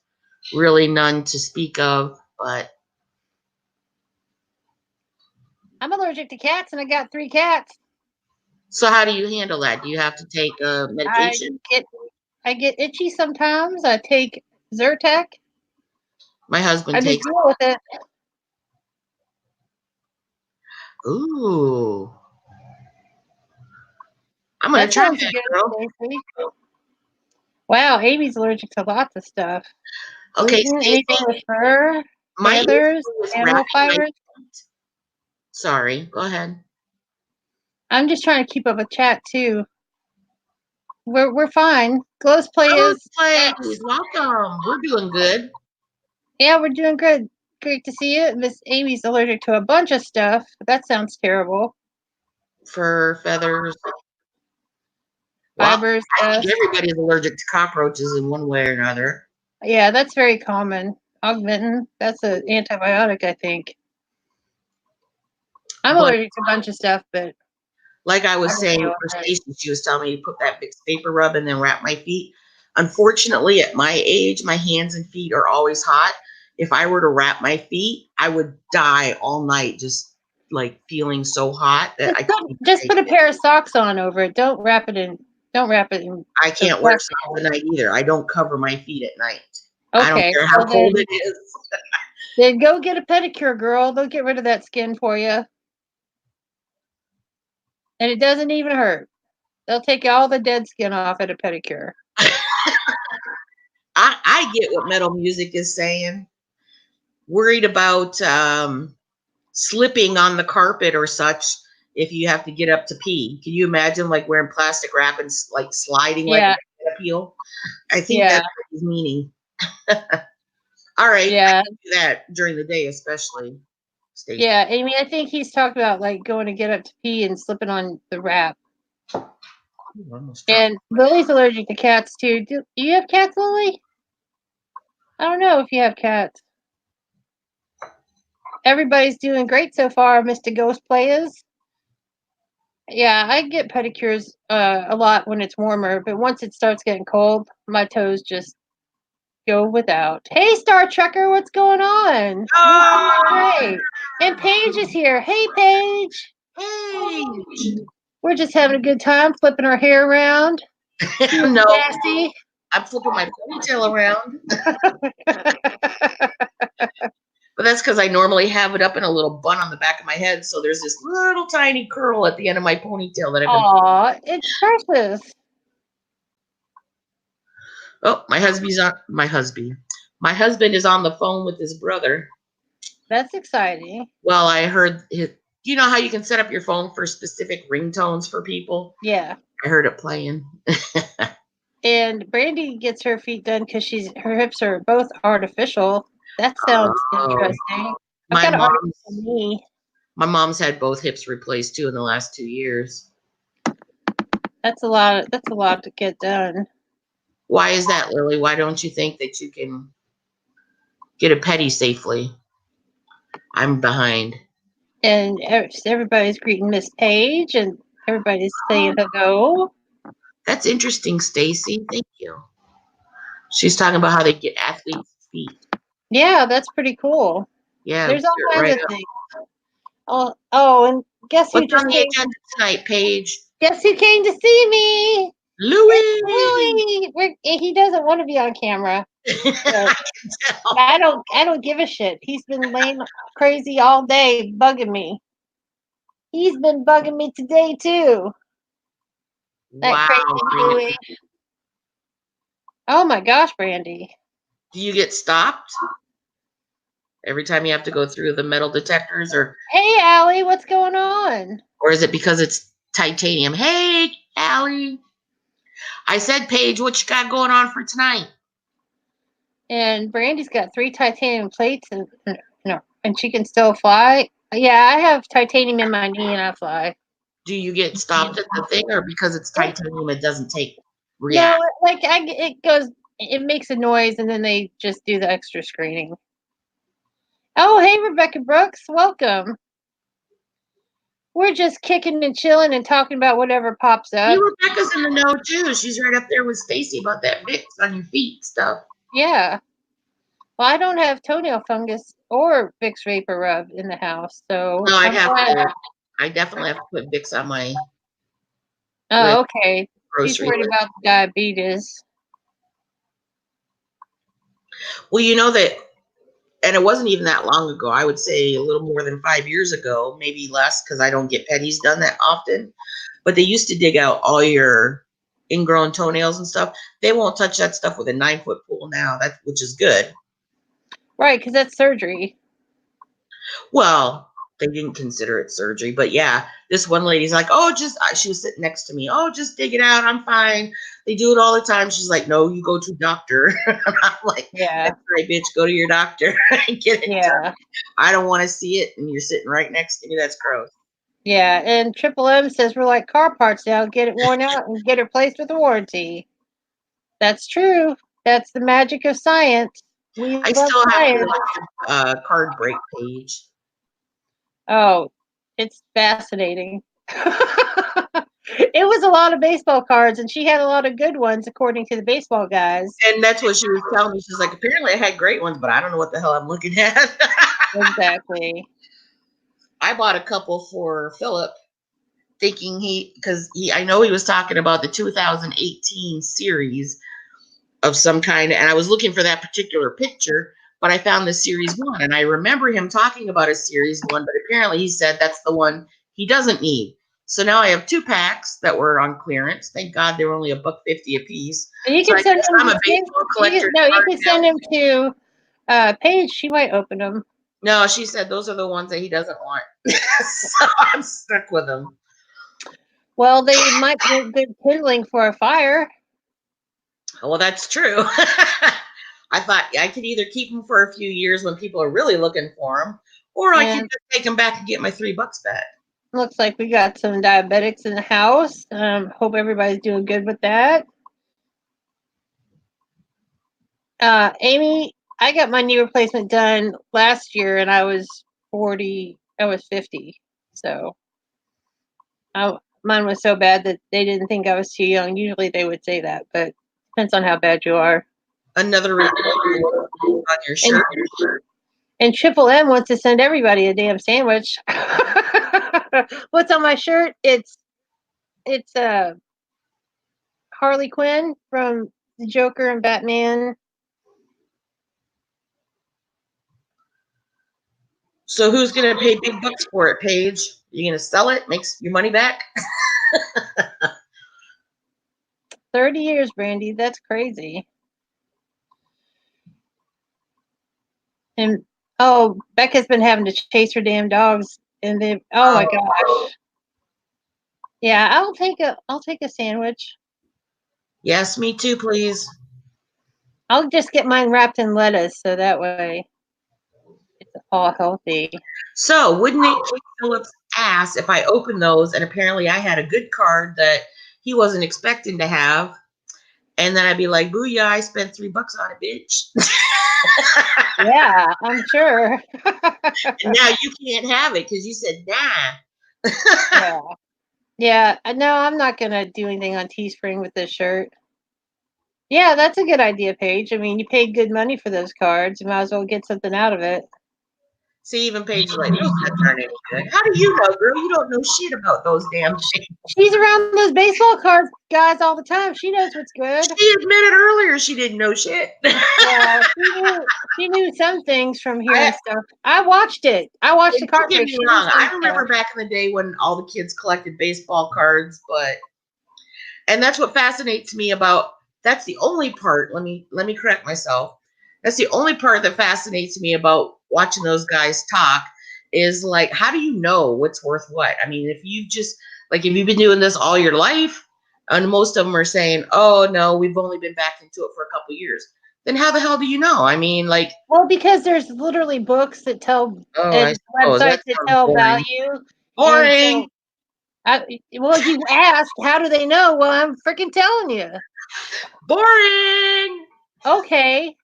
really none to speak of. But I'm allergic to cats, and I got 3 cats. so, how do you handle that? Do you have to take I medication? get I get itchy sometimes. I take Zyrtec. My I husband just takes. deal with it. Ooh, I'm gonna That try sounds that, good, girl. Stacy. Wow, Amy's allergic to lots of stuff. Okay, Gluten, Stacey. anything with fur, My feathers, issue is animal wrapping my fibers. feet. Sorry, go ahead. I'm just trying to keep up with chat too. We're fine. Glow's play Hello, is please. Welcome. We're doing good. yeah, we're doing good. Great to see you. Miss Amy's allergic to a bunch of stuff. That sounds terrible. Fur, feathers. Well, Fibers, I think dust. everybody's allergic to cockroaches in one way or another. Yeah, that's very common. Augmentin, that's an antibiotic, I think. I'm But allergic to a bunch of stuff, but like I I was can saying deal for with it. Stacy, she was telling me to put that Vicks paper rub and then wrap my feet. Unfortunately, at my age, my hands and feet are always hot. If I were to wrap my feet, I would die all night, just like feeling so hot that I couldn't even Just take put a it. pair of socks on over it. Don't wrap it in I the can't wear plastic. socks at night either. I don't cover my feet at night. I don't Okay, care how well cold it is. then go get a pedicure, girl. They'll get rid of that skin for you, and it doesn't even hurt. They'll take all the dead skin off at a pedicure. I get what metal music is saying. Worried about slipping on the carpet or such if you have to get up to pee. Can you imagine like wearing plastic wrap and like sliding like Yeah, a peel? I think yeah, that's what he's meaning. All right, I yeah, can do that during the day, especially. Stacey. yeah. Amy, I think he's talking about like going to get up to pee and slipping on the wrap. Ooh, almost dropped. And Lily's allergic to cats too. Do you have cats, Lily? I don't know if you have cats. Everybody's doing great so far, Mr. Ghost Players. Yeah, I get pedicures a lot when it's warmer, but once it starts getting cold, my toes just go without. Hey, Star Trekker, what's going on? We're doing Oh, great. And Paige is here. Hey, Paige. hey. We're just having a good time flipping our hair around. Being No, sassy. I'm flipping my ponytail around. But But that's because I normally have it up in a little bun on the back of my head. So there's this little tiny curl at the end of my ponytail that I've been. Aw, it's precious. Oh, my husband is on the phone with his brother. That's exciting. Well, I heard his, you know how you can set up your phone for specific ringtones for people? Yeah. I heard it playing. And Brandy gets her feet done because her hips are both artificial. That sounds interesting. I've My got an mom's artificial knee. my mom's had both hips replaced too in the last 2 years. That's a lot. That's a lot to get done. Why is that, Lily? Why don't you think that you can get a pedi safely? I'm behind. And everybody's greeting Miss Page, and everybody's saying hello. That's interesting, Stacy. Thank you. She's talking about how they get athletes' feet. Yeah, that's pretty cool. Yeah, There's all kinds right of up. things. Oh, and guess who What's just on the came? agenda tonight, Paige? Guess who came to see me? Louis. Louie. He doesn't want to be on camera, but I don't give a shit. He's been laying crazy all day, bugging me. He's been bugging me today too. That Wow. crazy Louie. Oh my gosh, Brandy. Do you get stopped every time you have to go through the metal detectors, Hey, Allie, what's going on? or is it because it's titanium? Hey, Allie. I said, Paige, what you got going on for tonight? And Brandy's got 3 titanium plates, and no, and she can still fly. Yeah, I have titanium in my knee, and I fly. Do you get stopped at the thing, or because it's titanium, it doesn't No, react? like it goes, it makes a noise, and then they just do the extra screening. Oh, hey, Rebecca Brooks, welcome. We're just kicking and chilling and talking about whatever pops up. See, Rebecca's in the know too. She's right up there with Stacy about that Vicks on your feet stuff. Yeah. Well, I don't have toenail fungus or Vicks Vapor Rub in the house, so No, I'm glad. I definitely have to put Vicks on my Oh, okay. She's grocery worried list. about the diabetes. Well, you know that, and it wasn't even that long ago. I would say a little more than 5 years ago, maybe less, because I don't get pedis done that often. But they used to dig out all your ingrown toenails and stuff. They won't touch that stuff with a 9-foot pole now. Which is good. Right, because that's surgery. Well, they didn't consider it surgery, but yeah, this one lady's like, oh, she was sitting next to me. Oh, just dig it out. I'm fine. They do it all the time. She's like, no, you go to a doctor. I'm like, Yeah. that's right, bitch. Go to your doctor and get it Yeah. done. I don't want to see it. And you're sitting right next to me. That's gross. Yeah. And Triple M says we're like car parts now. Get it worn out and get it replaced with a warranty. That's true. That's the magic of science. We I love still have to science. watch card break page. Oh, it's fascinating. It was a lot of baseball cards, and she had a lot of good ones, according to the baseball guys. And that's what she was telling me. She's like, apparently I had great ones, but I don't know what the hell I'm looking at. Exactly. I bought a couple for Philip, thinking I know he was talking about the 2018 series of some kind, and I was looking for that particular picture, but I found the series 1, and I remember him talking about a series 1, but apparently he said that's the one he doesn't need. So now I have 2 packs that were on clearance. Thank God they were only $1.50 a piece. And you So can I send guess them. I'm a baseball collector. You can send them to Paige. She might open them. No, she said those are the ones that he doesn't want. So I'm stuck with them. Well, they might be good kindling for a fire. Well, that's true. I thought I could either keep them for a few years when people are really looking for them, or I can just take them back and get my $3 back. Looks like we got some diabetics in the house. Hope everybody's doing good with that. Amy, I got my knee replacement done last year, and I was 40. I was 50. So mine was so bad that they didn't think I was too young. Usually they would say that, but depends on how bad you are. Another reason on your shirt. And Triple M wants to send everybody a damn sandwich. What's on my shirt? It's Harley Quinn from the Joker and Batman. So who's gonna pay big bucks for it, Paige? You gonna sell it? Makes your money back? 30 years, Brandy. That's crazy. And oh, Becca's been having to chase her damn dogs, and they. Oh my gosh. Yeah, I'll take a sandwich. Yes, me too, please. I'll just get mine wrapped in lettuce, so that way it's all healthy. So wouldn't it kick Philip's ass if I opened those and apparently I had a good card that he wasn't expecting to have? And then I'd be like, booyah, I spent $3 on it, bitch. Yeah, I'm sure. And now you can't have it because you said nah. Yeah. Yeah. No, I'm not gonna do anything on Teespring with this shirt. Yeah, that's a good idea, Paige. I mean, you paid good money for those cards. You might as well get something out of it. See, even Paige is like, those nuts aren't any good. How do you know, girl? You don't know shit about those damn things. She's around those baseball card guys all the time. She knows what's good. She admitted earlier she didn't know shit. Yeah, she knew some things from hearing stuff. I watched it. I watched the card Don't get break. me She knew wrong. some I remember stuff. back in the day when all the kids collected baseball cards, and that's what fascinates me about. That's the only part. Let me correct myself. That's the only part that fascinates me about watching those guys talk is like, how do you know what's worth what? I mean, if you've been doing this all your life, and most of them are saying, "Oh no, we've only been back into it for a couple years," then how the hell do you know? I mean, like, Well, because there's literally books that tell I and suppose that websites that sounds tell boring. value. And Boring. so, well, you asked, how do they know? Well, I'm freaking telling you. Boring. Okay,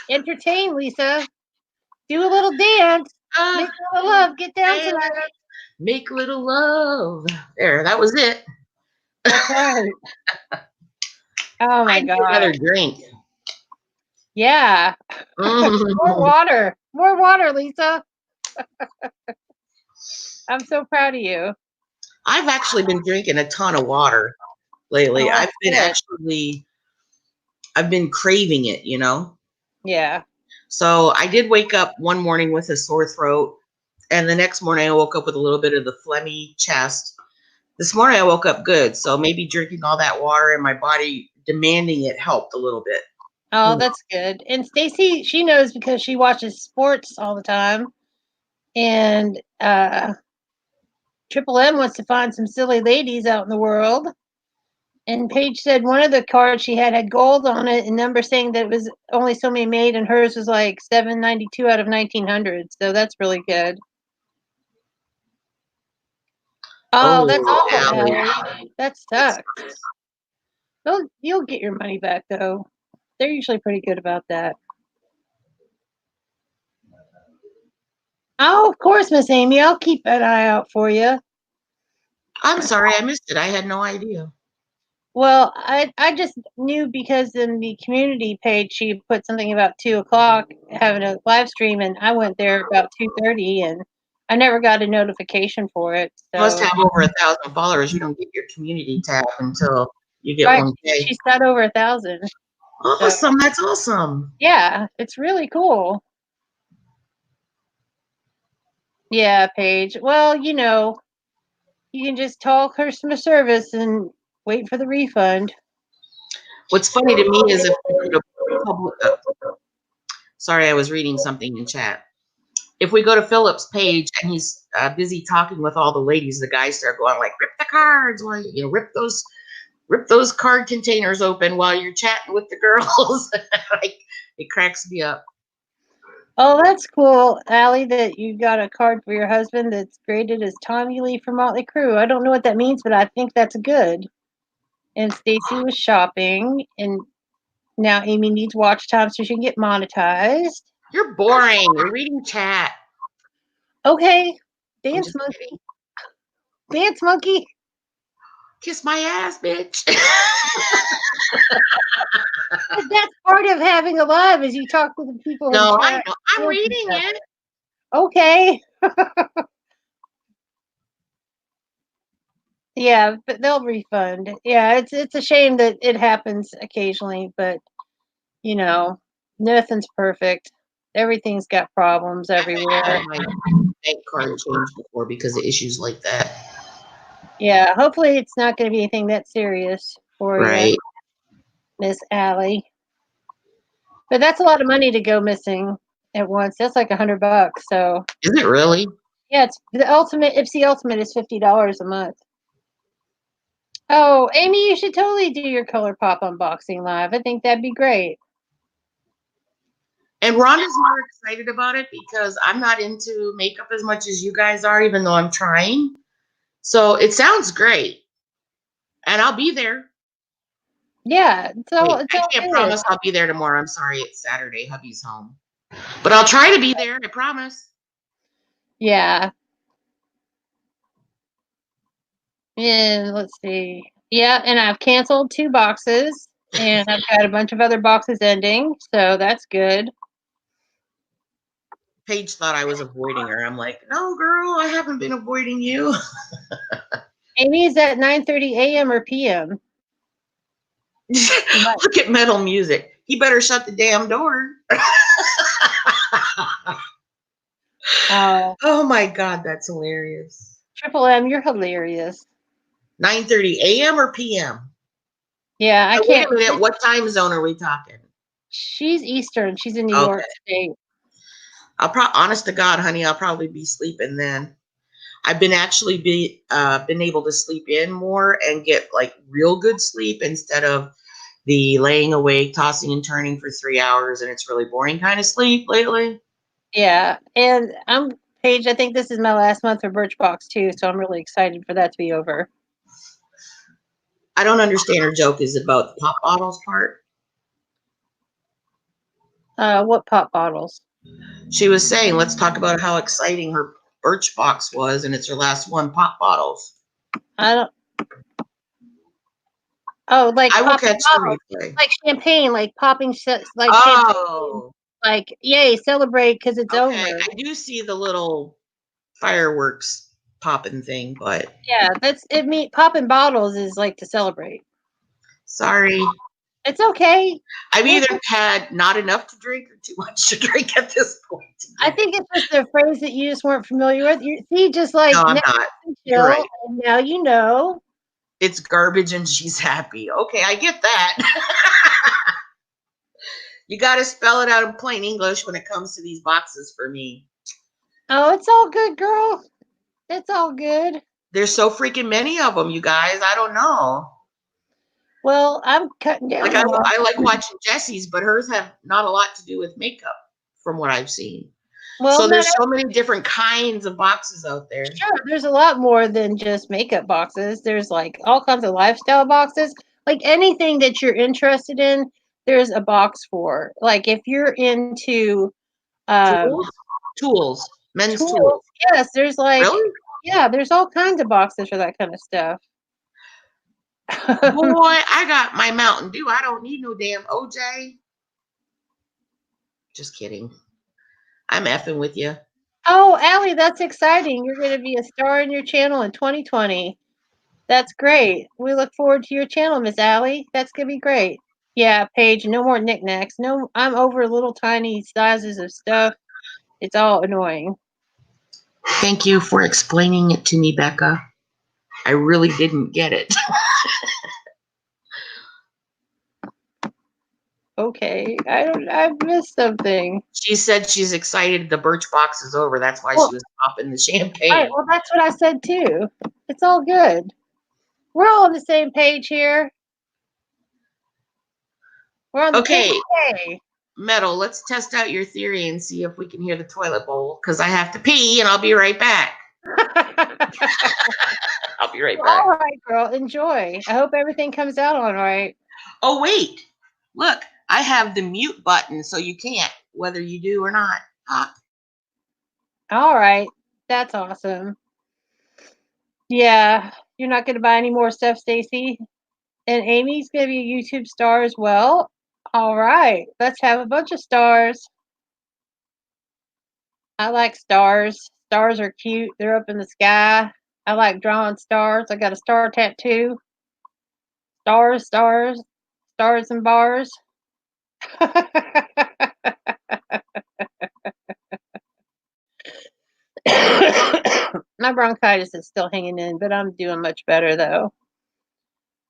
entertain, Lisa. Do a little dance. Uh, Make a little love. Get down tonight. Make little love. There, that was it. That's right. Oh I my need another god. drink. Yeah. More water. More water, Lisa. I'm so proud of you. I've actually been drinking a ton of water lately. Oh, that's good. I've been craving it, you know? Yeah. So I did wake up one morning with a sore throat, and the next morning I woke up with a little bit of the phlegmy chest. This morning I woke up good, so maybe drinking all that water and my body demanding it helped a little bit. Oh, that's good. And Stacy, she knows because she watches sports all the time. And Triple M wants to find some silly ladies out in the world. And Paige said one of the cards she had gold on it and number saying that it was only so many made, and hers was like 792 out of 1900. So that's really good. Oh, that's awful, Allie. Allie. That sucks. You'll get your money back though. They're usually pretty good about that. Oh, of course, Miss Amy. I'll keep an eye out for you. I'm sorry I missed it. I had no idea. Well, I just knew because in the community page she put something about 2 o'clock having a live stream, and I went there about 2:30, and I never got a notification for it. You must So have over 1,000 followers. You don't get your community tab until you get right, 1K. she's got over 1,000. So Awesome. That's awesome. yeah, it's really cool. Yeah, Paige. Well, you can just call customer service and wait for the refund. What's funny to me is if we go to public, sorry, I was reading something in chat. If we go to Philip's page and he's busy talking with all the ladies, the guys start going like, "Rip the cards," or rip those card containers open while you're chatting with the girls. Like, it cracks me up. Oh, that's cool, Allie, that you got a card for your husband that's graded as Tommy Lee from Motley Crue. I don't know what that means, but I think that's good. And Stacy was shopping, and now Amy needs watch time so she can get monetized. You're boring. You're reading chat. Okay, I'm dance just monkey, kidding. dance monkey. Kiss my ass, bitch. That's part of having a live, is you talk with the people in No, I chat. know. I'm reading it. Okay. Yeah, but they'll refund. Yeah, it's a shame that it happens occasionally, but you know, nothing's perfect. Everything's got problems everywhere. bank card changed before because of issues like that. Yeah, hopefully it's not going to be anything that serious for Right. you, Miss Allie. But that's a lot of money to go missing at once. That's like $100. So Is it really? yeah, it's the ultimate. Ipsy Ultimate is $50 a month. Oh, Amy, you should totally do your Color Pop unboxing live. I think that'd be great. And Rhonda's more excited about it because I'm not into makeup as much as you guys are, even though I'm trying. So it sounds great. And I'll be there. Yeah, Wait, it's I all can't good. promise I'll be there tomorrow. I'm sorry, it's Saturday. Hubby's home. But I'll try to be there, I promise. Yeah. And let's see. Yeah, and I've canceled 2 boxes, and I've got a bunch of other boxes ending, so that's good. Paige thought I was avoiding her. I'm like, no, girl, I haven't been avoiding you. Amy, is that 9:30 a.m. or p.m.? Look at metal music. He better shut the damn door. Oh, Oh my God, that's hilarious. Triple M, you're hilarious. 9:30 a.m. or p.m.? Yeah, I Now, wait can't. a minute. What time zone are we talking? She's Eastern. She's in New Okay. York State. Honest to God, honey, I'll probably be sleeping then. I've been actually been able to sleep in more and get like real good sleep instead of the laying awake, tossing and turning for 3 hours, and it's really boring kind of sleep lately. Yeah, and I'm Paige. I think this is my last month for Birchbox too, so I'm really excited for that to be over. I don't understand her joke. Is it about the pop bottles part? What pop bottles? She was saying, let's talk about how exciting her Birchbox was, and it's her last one, pop bottles. I don't. Oh, like I will popping catch the bottles, replay. like champagne, like popping like champagne. Oh, Like, yay, celebrate because it's okay. over. I do see the little fireworks popping thing, but Yeah, that's it. Me popping bottles is like to celebrate. sorry. It's okay. I've either had not enough to drink or too much to drink at this point. I think it's just a phrase that you just weren't familiar with. You see, just like No, I'm now not. you You're chill, right. and now you know. It's garbage and she's happy. Okay, I get that. You got to spell it out in plain English when it comes to these boxes for me. Oh, it's all good, girl. It's all good. There's so freaking many of them, you guys. I don't know. Well, I'm cutting Like down on all. I like watching Jessie's, but hers have not a lot to do with makeup, from what I've seen. Well, So not there's so many different kinds of boxes out there. sure. There's a lot more than just makeup boxes. There's like all kinds of lifestyle boxes. Like anything that you're interested in, there's a box for. Like if you're into um Tools, men's tools, tools. yes, there's like Really? yeah, there's all kinds of boxes for that kind of stuff. Boy, I got my Mountain Dew. I don't need no damn OJ. Just kidding. I'm effing with you. Oh, Allie, that's exciting. You're going to be a star in your channel in 2020. That's great. We look forward to your channel, Miss Allie. That's going to be great. Yeah, Paige, no more knickknacks. No, I'm over little tiny sizes of stuff. It's all annoying. Thank you for explaining it to me, Becca. I really didn't get it. Okay, I missed something. She said she's excited the Birchbox is over. That's why Well, she was popping the all champagne. right, well, that's what I said too. It's all good. We're all on the same page here. We're on the Okay, same Metal, let's test out your theory and see if we can hear the toilet bowl because I have to pee and I'll be right back. page. I'll be right back. All right, girl. Enjoy. I hope everything comes out all right. Oh, wait. Look, I have the mute button so you can't, whether you do or not. Ah. All right. That's awesome. Yeah. You're not going to buy any more stuff, Stacy? And Amy's going to be a YouTube star as well. All right. Let's have a bunch of stars. I like stars. Stars are cute. They're up in the sky. I like drawing stars. I got a star tattoo. Stars, stars, stars and bars. my bronchitis is still hanging in, but I'm doing much better though.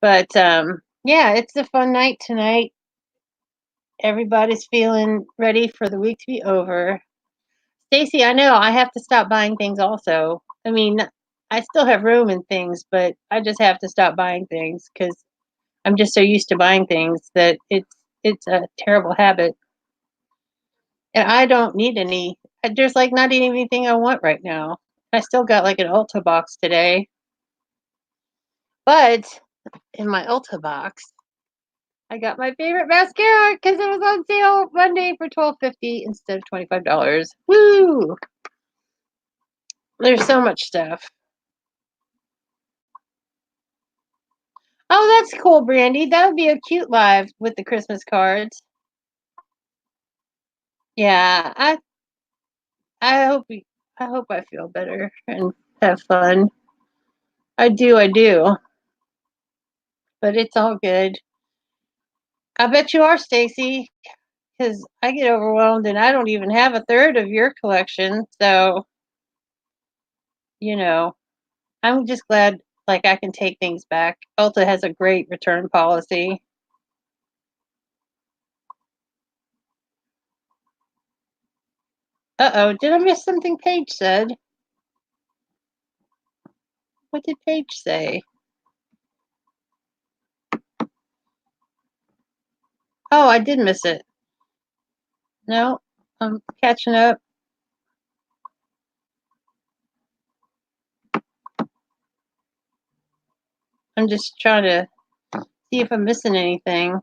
But yeah, it's a fun night tonight. Everybody's feeling ready for the week to be over. Stacy, I know I have to stop buying things also. I mean, I still have room and things, but I just have to stop buying things because I'm just so used to buying things that it's a terrible habit. And I don't need any. There's like not even anything I want right now. I still got like an Ulta box today, but in my Ulta box, I got my favorite mascara because it was on sale Monday for $12.50 instead of $25. Woo! There's so much stuff. Oh, that's cool, Brandy. That would be a cute live with the Christmas cards. Yeah, I hope I hope I feel better and have fun. I do. But it's all good. I bet you are, Stacy, because I get overwhelmed and I don't even have a third of your collection. So, you know, I'm just glad like I can take things back. Ulta has a great return policy. Uh-oh, did I miss something Paige said? What did Paige say? Oh, I did miss it. No, I'm catching up. I'm just trying to see if I'm missing anything.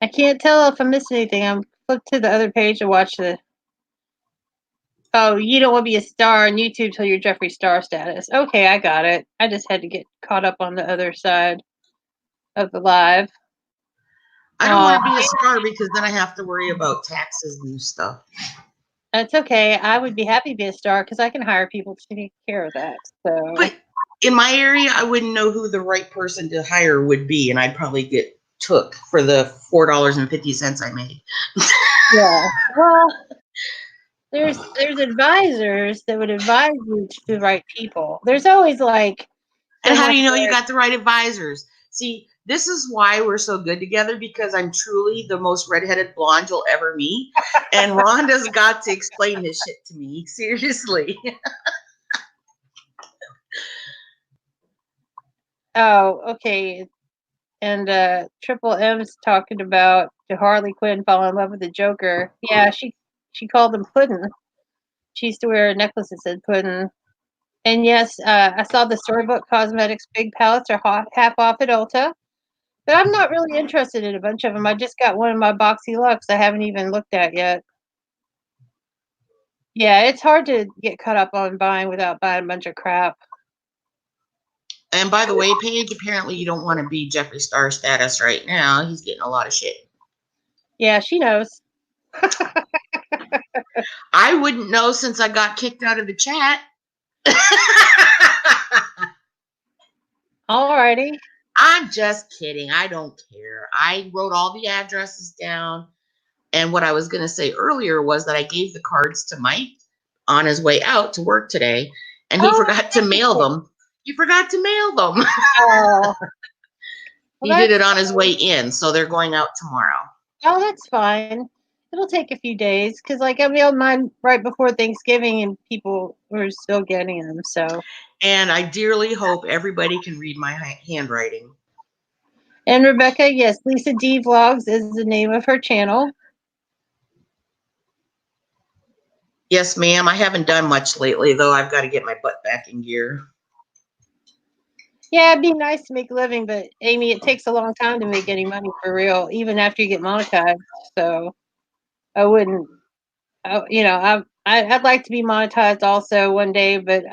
I can't tell if I'm missing anything. I'm flipped to the other page to watch the. Oh, you don't want to be a star on YouTube till you're Jeffree Star status. Okay, I got it. I just had to get caught up on the other side of the live. I don't want to be a star because then I have to worry about taxes and stuff. That's okay. I would be happy to be a star because I can hire people to take care of that. So, but in my area, I wouldn't know who the right person to hire would be, and I'd probably get took for the $4.50 I made. yeah. Well, there's advisors that would advise you to the right people. There's always like. And how do you know you got the right advisors? See, this is why we're so good together, because I'm truly the most redheaded blonde you'll ever meet. And Rhonda's got to explain this shit to me. Seriously. Oh, okay. And Triple M's talking about the Harley Quinn fall in love with the Joker. Yeah, she called him Puddin'. She used to wear a necklace that said Puddin'. And yes, I saw the Storybook Cosmetics big palettes are half off at Ulta. But I'm not really interested in a bunch of them. I just got one in my Boxy Lux I haven't even looked at yet. Yeah, it's hard to get caught up on buying without buying a bunch of crap. And by the way, Paige, apparently you don't want to be Jeffree Star status right now. He's getting a lot of shit. Yeah, she knows. I wouldn't know since I got kicked out of the chat. Alrighty. I'm just kidding. I don't care. I wrote all the addresses down. And what I was going to say earlier was that I gave the cards to Mike on his way out to work today, and he forgot to mail them. He forgot to mail them. Oh. He did it on his way in, so they're going out tomorrow. Oh, that's fine. It'll take a few days because, like, I mailed mine right before Thanksgiving, and people were still getting them. So, and I dearly hope everybody can read my handwriting. And Rebecca, yes, Lisa D Vlogs is the name of her channel. Yes, ma'am. I haven't done much lately, though. I've got to get my butt back in gear. Yeah, it'd be nice to make a living, but Amy, it takes a long time to make any money for real, even after you get monetized. So, I wouldn't. I'd like to be monetized also one day, but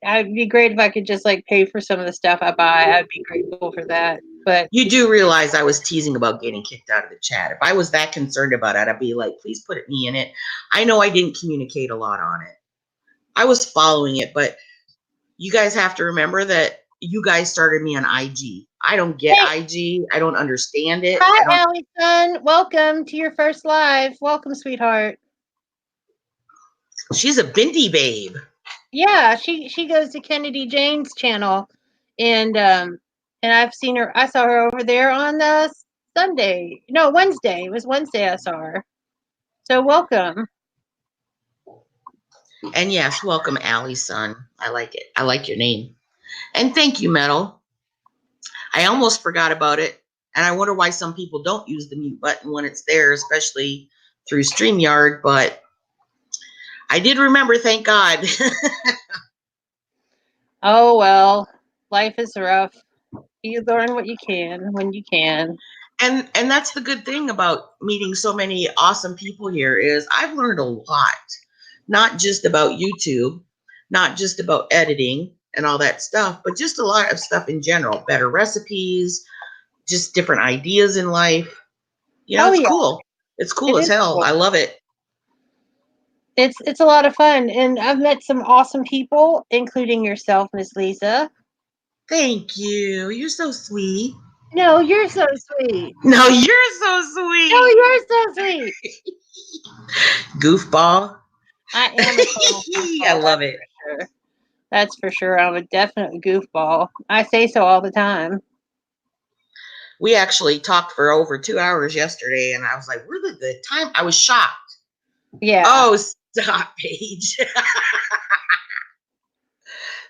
I'd be great if I could just like pay for some of the stuff I buy. I'd be grateful for that. But you do realize I was teasing about getting kicked out of the chat. If I was that concerned about it, I'd be like, please put me in it. I know I didn't communicate a lot on it. I was following it, but you guys have to remember that you guys started me on IG. I don't get IG. I don't understand it. Hi, Allison. Welcome to your first live. Welcome, sweetheart. She's a Bindi babe. Yeah, she goes to Kennedy Jane's channel, and I've seen her. I saw her over there on Sunday. No, Wednesday. It was Wednesday I saw her. So welcome. And yes, welcome, Allie's son. I like it. I like your name. And thank you, Metal. I almost forgot about it. And I wonder why some people don't use the mute button when it's there, especially through StreamYard. But I did remember, thank God. Oh well, life is rough. You learn what you can when you can. And that's the good thing about meeting so many awesome people here is I've learned a lot, not just about YouTube, not just about editing and all that stuff, but just a lot of stuff in general, better recipes, just different ideas in life. Oh It's yeah, cool. It's cool it as is hell. cool. I love it. It's a lot of fun, and I've met some awesome people, including yourself, Miss Lisa. Thank you. You're so sweet. No, you're so sweet. No, you're so No, sweet. you're so sweet. Goofball. I am a total I goofball. love it. Sure. That's for sure. I'm a definite goofball. I say so all the time. We actually talked for over 2 hours yesterday, and I was like, where did the time? I was shocked. Yeah. Oh, stop, Paige.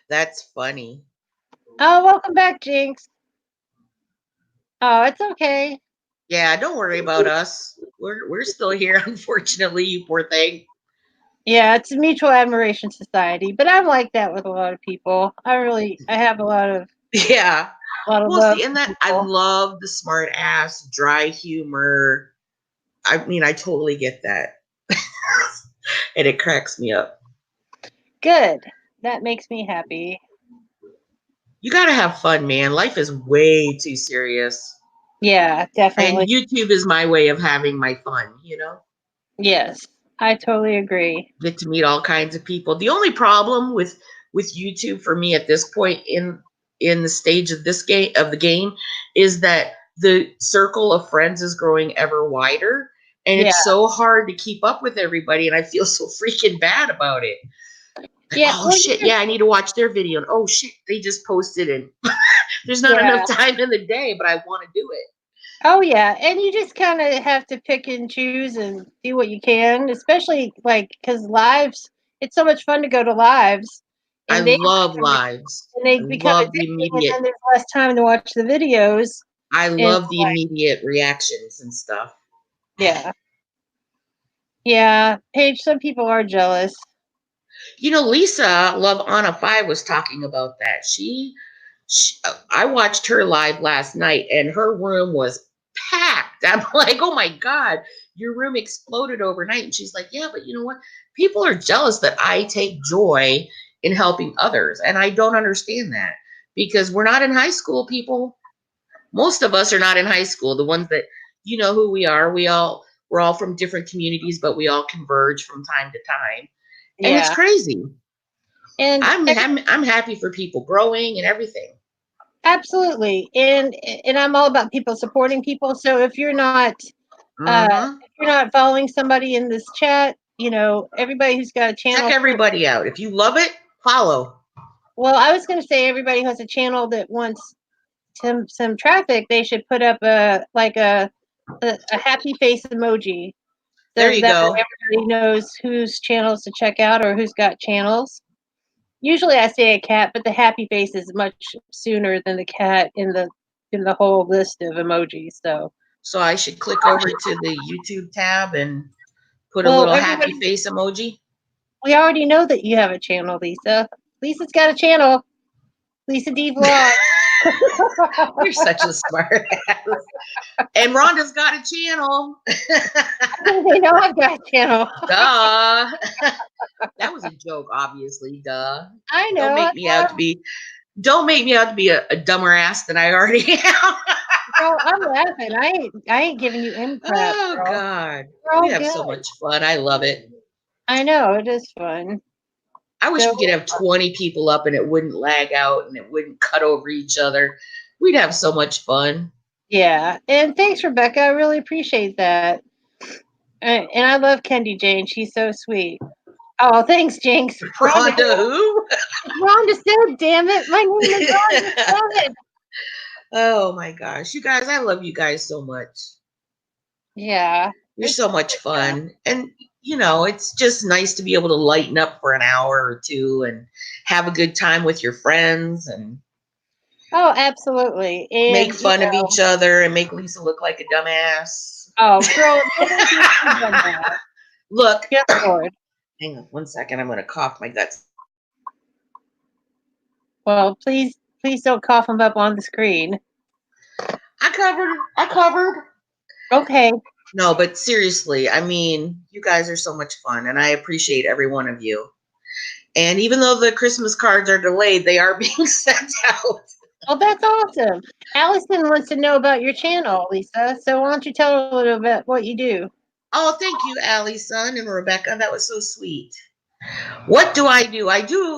That's funny. Oh, welcome back, Jinx. Oh, it's okay. Yeah, don't worry about us. We're still here, unfortunately, you poor thing. Yeah, it's a mutual admiration society, but I'm like that with a lot of people. I have a lot of Yeah. Well, love see, and for that I people. love the smart ass, dry humor. I mean, I totally get that. And it cracks me up. Good. That makes me happy. You gotta have fun, man. Life is way too serious. Yeah, And definitely. YouTube is my way of having my fun. Yes, I totally agree. Get to meet all kinds of people. The only problem with YouTube for me at this point in the stage of the game is that the circle of friends is growing ever wider, and Yeah. it's so hard to keep up with everybody, and I feel so freaking bad about it. Like, Yeah. oh Well, shit, yeah, I need to watch their video, and oh shit, they just posted, and there's not yeah. enough time in the day, but I want to do it. Oh yeah, and you just kind of have to pick and choose and do what you can, especially like because lives. It's so much fun to go to lives, I and love lives. they I become love the addicting, and immediate. then there's less time to watch the videos. I And love the immediate reactions and stuff. yeah, yeah, Paige. Some people are jealous. Lisa Love Anna 5 was talking about that. I watched her live last night, and her room was packed. I'm like, oh my God, your room exploded overnight. And she's like, yeah, but you know what? People are jealous that I take joy in helping others. And I don't understand that because we're not in high school, people. Most of us are not in high school. The ones that you know who we are, we're all from different communities, but we all converge from time to time. And it's Yeah, crazy. and I'm happy for people growing and everything. absolutely, and I'm all about people supporting people. So Mm-hmm. if you're not following somebody in this chat, everybody who's got a Check channel. everybody out. If you love it, follow. Well, I was going to say everybody who has a channel that wants some traffic, they should put up a happy face emoji, There so you that way go. everybody knows whose channels to check out or who's got channels. Usually I say a cat, but the happy face is much sooner than the cat in the whole list of emojis. So I should click over to the YouTube tab and put a Well, little happy everybody, face emoji. we already know that you have a channel, Lisa. Lisa's got a channel. Lisa D Vlog. You're such a smart ass. And Rhonda's got a channel. They know I've got a channel. Duh. That was a joke, obviously. Duh. I Don't know. make me out to be don't make me out to be a dumber ass than I already am. Girl, I'm laughing. I ain't giving you any crap, Oh girl. God. We're We all have so good. much fun. I love it. I know, it is fun. I wish So we could have 20 people up and it wouldn't lag out and it wouldn't cut over each other. We'd have so much fun. yeah. And thanks, Rebecca. I really appreciate that. And I love Kendi Jane. She's so sweet. Oh, thanks, Jinx. Rhonda, Rhonda who? it's Rhonda said, damn it. My name is Rhonda said. Oh my gosh. You guys, I love you guys so much. Yeah. You're so much fun. And, it's just nice to be able to lighten up for an hour or two and have a good time with your friends and Oh, absolutely. make And, fun of each other and make Lisa look like a dumbass. oh, girl, nobody's ever done that. Look, Good Lord. hang on 1 second. I'm going to cough my guts. Well, please don't cough them up on the screen. I covered. Okay. No, but seriously, I mean, you guys are so much fun and I appreciate every one of you. And even though the Christmas cards are delayed, they are being sent out. Well, that's awesome. Allison wants to know about your channel, Lisa. So why don't you tell her a little bit what you do? Oh, thank you, Allie's son and Rebecca. That was so sweet. What do? I do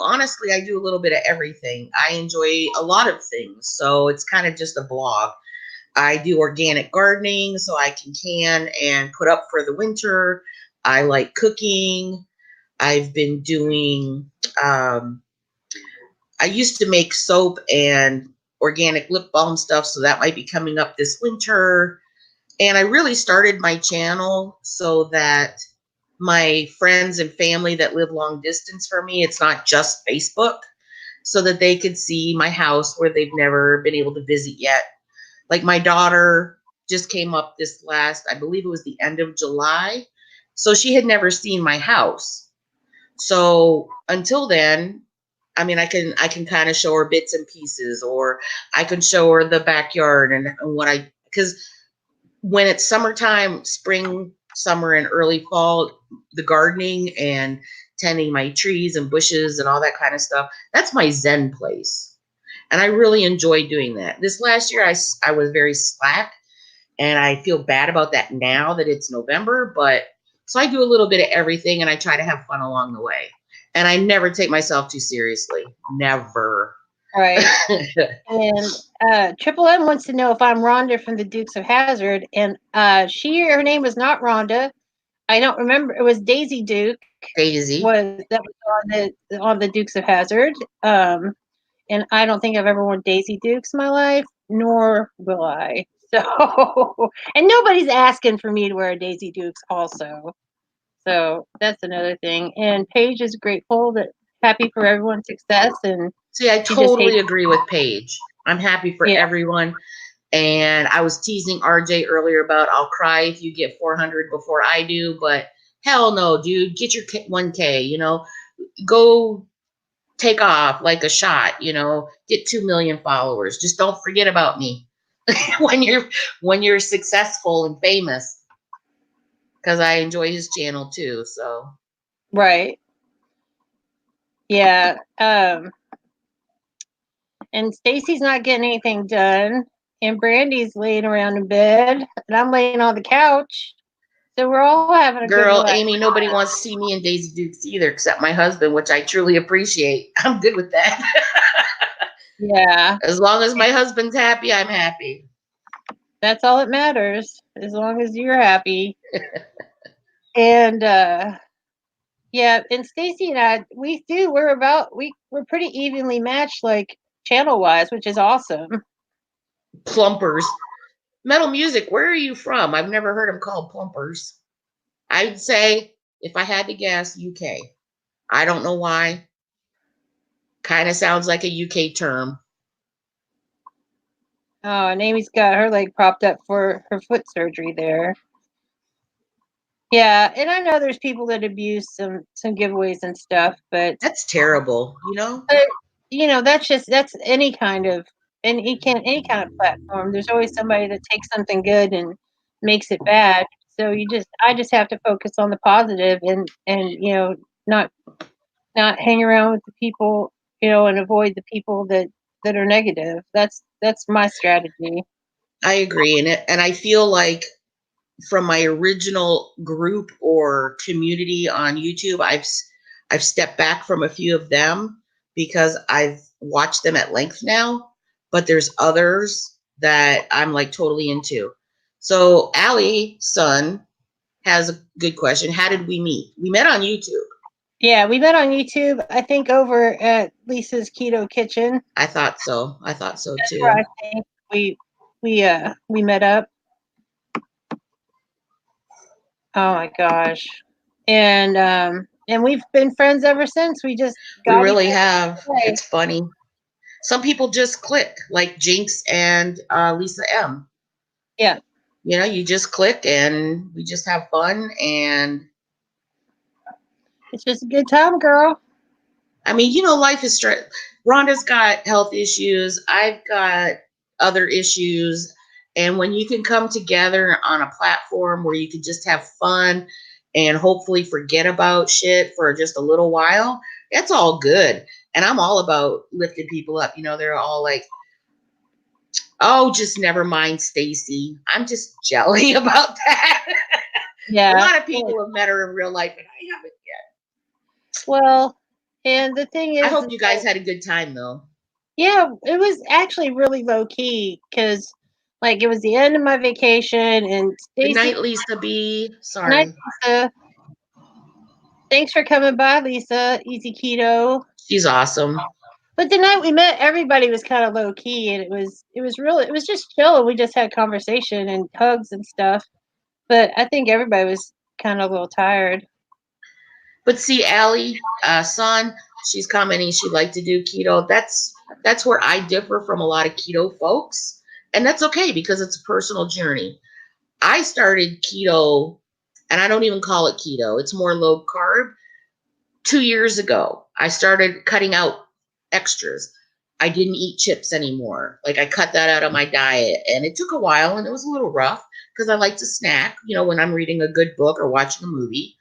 honestly, I do a little bit of everything. I enjoy a lot of things. So it's kind of just a blog. I do organic gardening so I can and put up for the winter. I like cooking. I've been doing, I used to make soap and organic lip balm stuff. So that might be coming up this winter. And I really started my channel so that my friends and family that live long distance from me, it's not just Facebook, so that they could see my house where they've never been able to visit yet. Like my daughter just came up this last, I believe it was the end of July. So she had never seen my house. So until then, I mean, I can kind of show her bits and pieces, or I can show her the backyard and because when it's summertime, spring, summer, and early fall, the gardening and tending my trees and bushes and all that kind of stuff, that's my Zen place. And I really enjoy doing that. This last year, I was very slack, and I feel bad about that now that it's November. But so I do a little bit of everything, and I try to have fun along the way. And I never take myself too seriously. Never. Right. And Triple M wants to know if I'm Rhonda from the Dukes of Hazzard, and her name was not Rhonda. I don't remember. It was Daisy Duke. Daisy Was on the Dukes of Hazzard. And I don't think I've ever worn Daisy Dukes in my life, nor will I. So, and nobody's asking for me to wear a Daisy Dukes also. So that's another thing. And Paige is grateful happy for everyone's success. And see, I totally agree with Paige. I'm happy for everyone. And I was teasing RJ earlier about I'll cry if you get 400 before I do, but hell no, dude, get your 1K, go take off like a shot, get 2 million followers. Just don't forget about me when you're successful and famous, because I enjoy his channel too. So right. Yeah. And Stacy's not getting anything done, and Brandy's laying around in bed, and I'm laying on the couch. So we're all having a girl, good Amy, nobody wants to see me in Daisy Dukes either, except my husband, which I truly appreciate. I'm good with that. Yeah. As long as my husband's happy, I'm happy. That's all that matters, as long as you're happy. And yeah, and Stacy and I, we're pretty evenly matched, like channel wise, which is awesome. Plumpers. Metal Music, where are you from? I've never heard them called plumpers. I'd say, if I had to guess, UK. I don't know why. Kind of sounds like a UK term. Oh, and Amy's got her leg propped up for her foot surgery there. Yeah, and I know there's people that abuse some giveaways and stuff, but that's terrible, But, that's any kind of any kind of platform. There's always somebody that takes something good and makes it bad. So I just have to focus on the positive and not hang around with the people, and avoid the people that are negative. That's my strategy. I agree, and I feel like from my original group or community on YouTube, I've stepped back from a few of them because I've watched them at length now, but there's others that I'm like totally into. So Allie's son has a good question. How did we meet? We met on YouTube. Yeah, we met on YouTube. I think over at Lisa's Keto Kitchen. I thought so. I thought so That's where too. I think we met up. Oh my gosh. And we've been friends ever since. We just We got each really other have. way. It's funny. Some people just click, like Jinx and Lisa M. Yeah. You know, you just click and we just have fun. And It's just a good time, girl. I mean, you know, life is stress. Rhonda's got health issues. I've got other issues. And when you can come together on a platform where you can just have fun and hopefully forget about shit for just a little while, that's all good. And I'm all about lifting people up. You know, they're all like, oh, just never mind, Stacy. I'm just jelly about that. A Yeah. lot of people have met her in real life, and I haven't yet. Well, and the thing I is, hope you guys had a good time, though. yeah, it was actually really low key because, like, it was the end of my vacation, and Good Stacy, night, Lisa B. and I, Sorry. Lisa, thanks for coming by, Lisa. Easy Keto. She's awesome. But the night we met, everybody was kind of low key, and it was just chill, and we just had conversation and hugs and stuff. But I think everybody was kind of a little tired. But see, Allie, son, she's commenting she'd like to do keto. That's where I differ from a lot of keto folks, and that's okay because it's a personal journey. I started keto, and I don't even call it keto. It's more low carb. 2 years ago, I started cutting out extras. I didn't eat chips anymore. Like I cut that out of my diet, and it took a while, and it was a little rough because I like to snack, you know, when I'm reading a good book or watching a movie.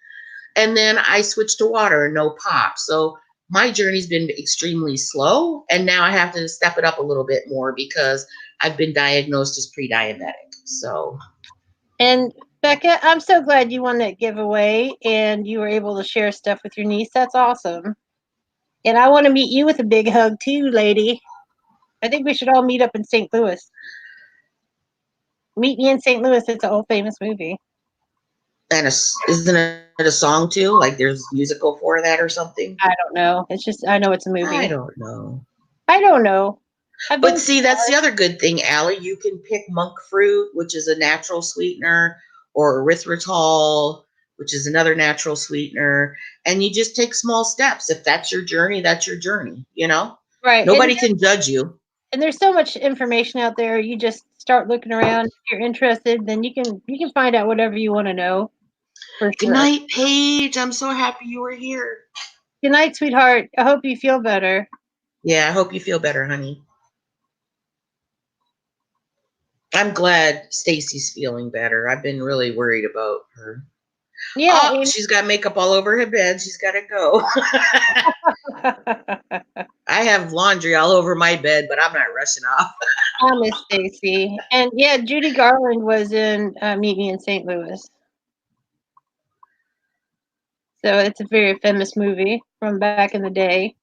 And then I switched to water and no pop. So my journey's been extremely slow, and now I have to step it up a little bit more because I've been diagnosed as pre-diabetic. So And Becca, I'm so glad you won that giveaway and you were able to share stuff with your niece. That's awesome. And I want to meet you with a big hug too, lady. I think we should all meet up in St. Louis. Meet Me in St. Louis. It's an old famous movie. and isn't it a song too? Like there's musical for that or something? I don't know. It's just I know it's a I movie. don't know. I don't know. I've But been see, that's the other good thing, Allie. You can pick monk fruit, which is a natural sweetener, or erythritol, which is another natural sweetener, and you just take small steps. If that's your journey, that's your journey, you know? right. Nobody can judge you. And there's so much information out there. You just start looking around. If you're interested, then you can find out whatever you want to know for Good sure. night, Paige. I'm so happy you were here. Good night, sweetheart. I hope you feel better. Yeah, I hope you feel better, honey. I'm glad Stacy's feeling better. I've been really worried about her. Yeah, Oh, she's got makeup all over her bed. She's got to go. I have laundry all over my bed, but I'm not rushing off. I miss Stacy. And yeah, Judy Garland was in Meet Me in St. Louis. So it's a very famous movie from back in the day.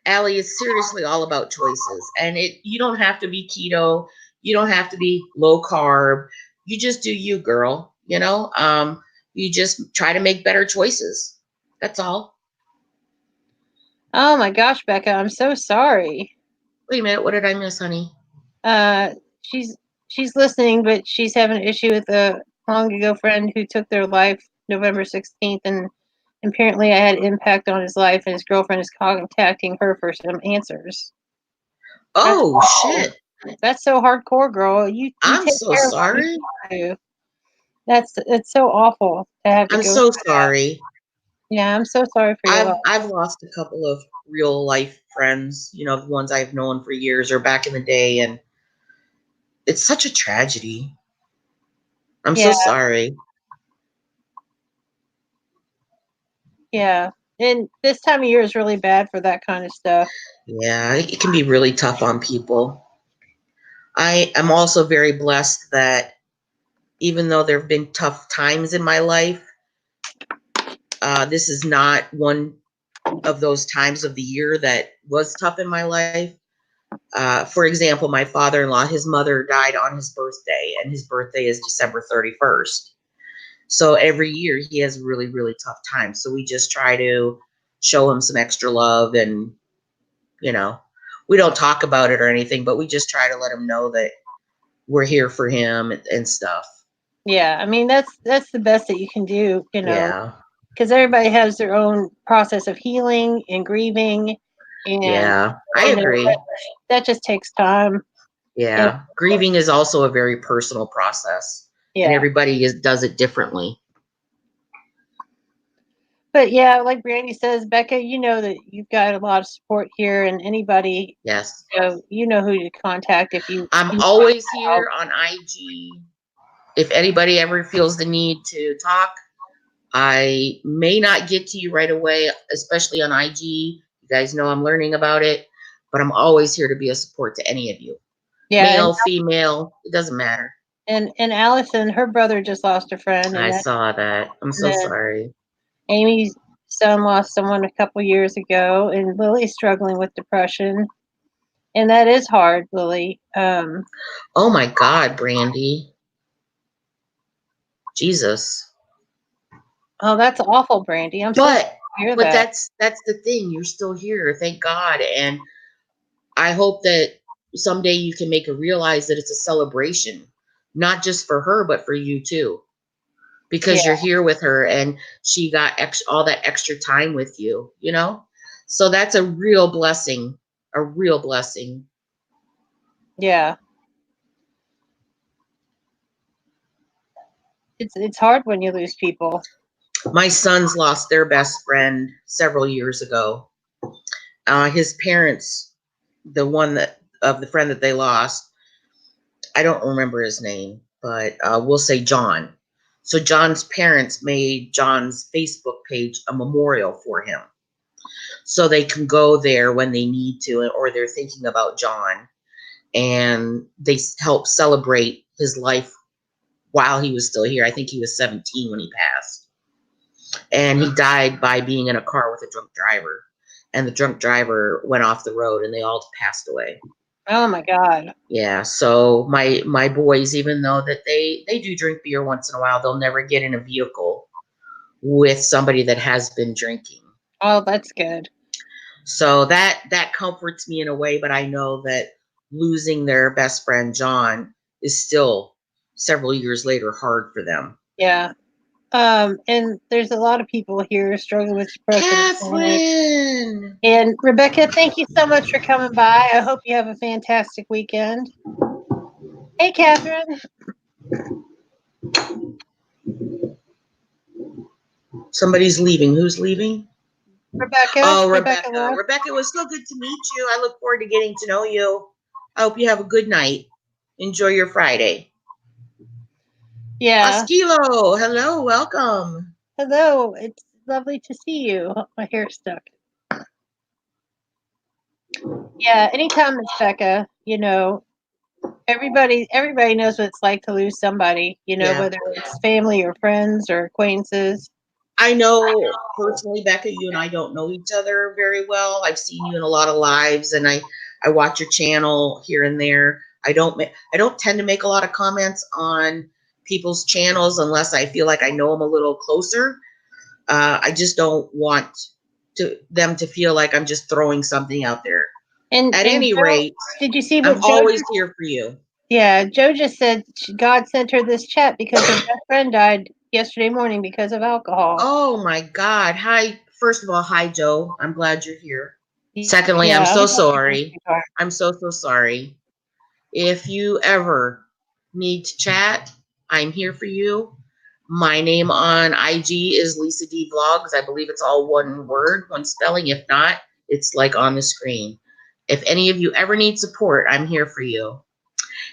Allie, it's seriously all about choices. And you don't have to be keto. You don't have to be low carb. You just do you, girl. You know, you just try to make better choices. That's all. Oh my gosh, Becca, I'm so sorry. Wait a minute, what did I miss, honey? Uh, she's she's listening, but she's having an issue with a long ago friend who took their life November 16th, and apparently I had impact on his life, and his girlfriend is contacting her for some answers. That's Oh shit. that's so hardcore, girl. You I'm take so care of what you sorry. do. That's it's so awful to have to I'm go so through that. sorry. Yeah, I'm so sorry for your loss. I've lost a couple of real life friends, you know, the ones I've known for years or back in the day, and it's such a tragedy. I'm so Yeah, sorry. yeah. And this time of year is really bad for that kind of stuff. Yeah, it can be really tough on people. I am also very blessed that even though there have been tough times in my life, this is not one of those times of the year that was tough in my life. For example, my father-in-law, his mother died on his birthday, and his birthday is December 31st. So every year he has really, really tough times. So we just try to show him some extra love. And, you know, we don't talk about it or anything, but we just try to let him know that we're here for him and stuff. Yeah, I mean that's the best that you can do, Yeah. because everybody has their own process of healing and grieving, and Yeah, I agree. that just takes time. Yeah. Grieving is also a very personal process. Yeah. And everybody does it differently. But yeah, like Brandy says, Becca, you know that you've got a lot of support here, and anybody, Yes. you know who to contact if you. I'm always here on IG. If anybody ever feels the need to talk, I may not get to you right away, especially on IG. You guys know I'm learning about it, but I'm always here to be a support to any of you. Yeah, Male, female, it doesn't matter. and Allison, her brother just lost a friend, and I saw that. I'm so sorry. Amy's son lost someone a couple years ago, and Lily's struggling with depression, and that is hard, Lily. Oh my God, Brandy. Jesus. Oh, that's awful, Brandy. I'm so sorry to hear but that. that's the thing. You're still here, thank God. And I hope that someday you can make her realize that it's a celebration, not just for her, but for you too, because you're here with her and she got all that extra time with you, you know? So that's a real blessing, a real blessing. Yeah. It's hard when you lose people. My sons lost their best friend several years ago. His parents, the friend that they lost, I don't remember his name, but we'll say John. So John's parents made John's Facebook page a memorial for him. So they can go there when they need to, or they're thinking about John, and they help celebrate his life while he was still here. I think he was 17 when he passed. And he died by being in a car with a drunk driver. And the drunk driver went off the road and they all passed away. Oh my God. Yeah, so my boys, even though that they do drink beer once in a while, they'll never get in a vehicle with somebody that has been drinking. Oh, that's good. So that comforts me in a way, but I know that losing their best friend John is still several years later hard for them. Yeah. And there's a lot of people here struggling with depression. Catherine! And Rebecca, thank you so much for coming by. I hope you have a fantastic weekend. Hey, Catherine. Somebody's leaving. Who's leaving? Rebecca. Oh, Rebecca. Rebecca, it was so good to meet you. I look forward to getting to know you. I hope you have a good night. Enjoy your Friday. Yeah. Askilo, hello, welcome. Hello. It's lovely to see you. Oh, my hair's stuck. Yeah, anytime it's Becca, everybody knows what it's like to lose somebody, whether it's family or friends or acquaintances. I know personally, Becca, you and I don't know each other very well. I've seen you in a lot of lives, and I watch your channel here and there. I don't tend to make a lot of comments on people's channels unless I feel like I know them a little closer. I just don't want them to feel like I'm just throwing something out there. And at any rate, did you see what I'm always here for you. Yeah, Joe just said God sent her this chat because her best friend died yesterday morning because of alcohol. Oh my God. Hi. First of all, hi, Joe. I'm glad you're here. Secondly, I'm so sorry. I'm so sorry. If you ever need to chat, I'm here for you. My name on IG is Lisa D Vlogs. I believe it's all one word, one spelling. If not, it's like on the screen. If any of you ever need support, I'm here for you.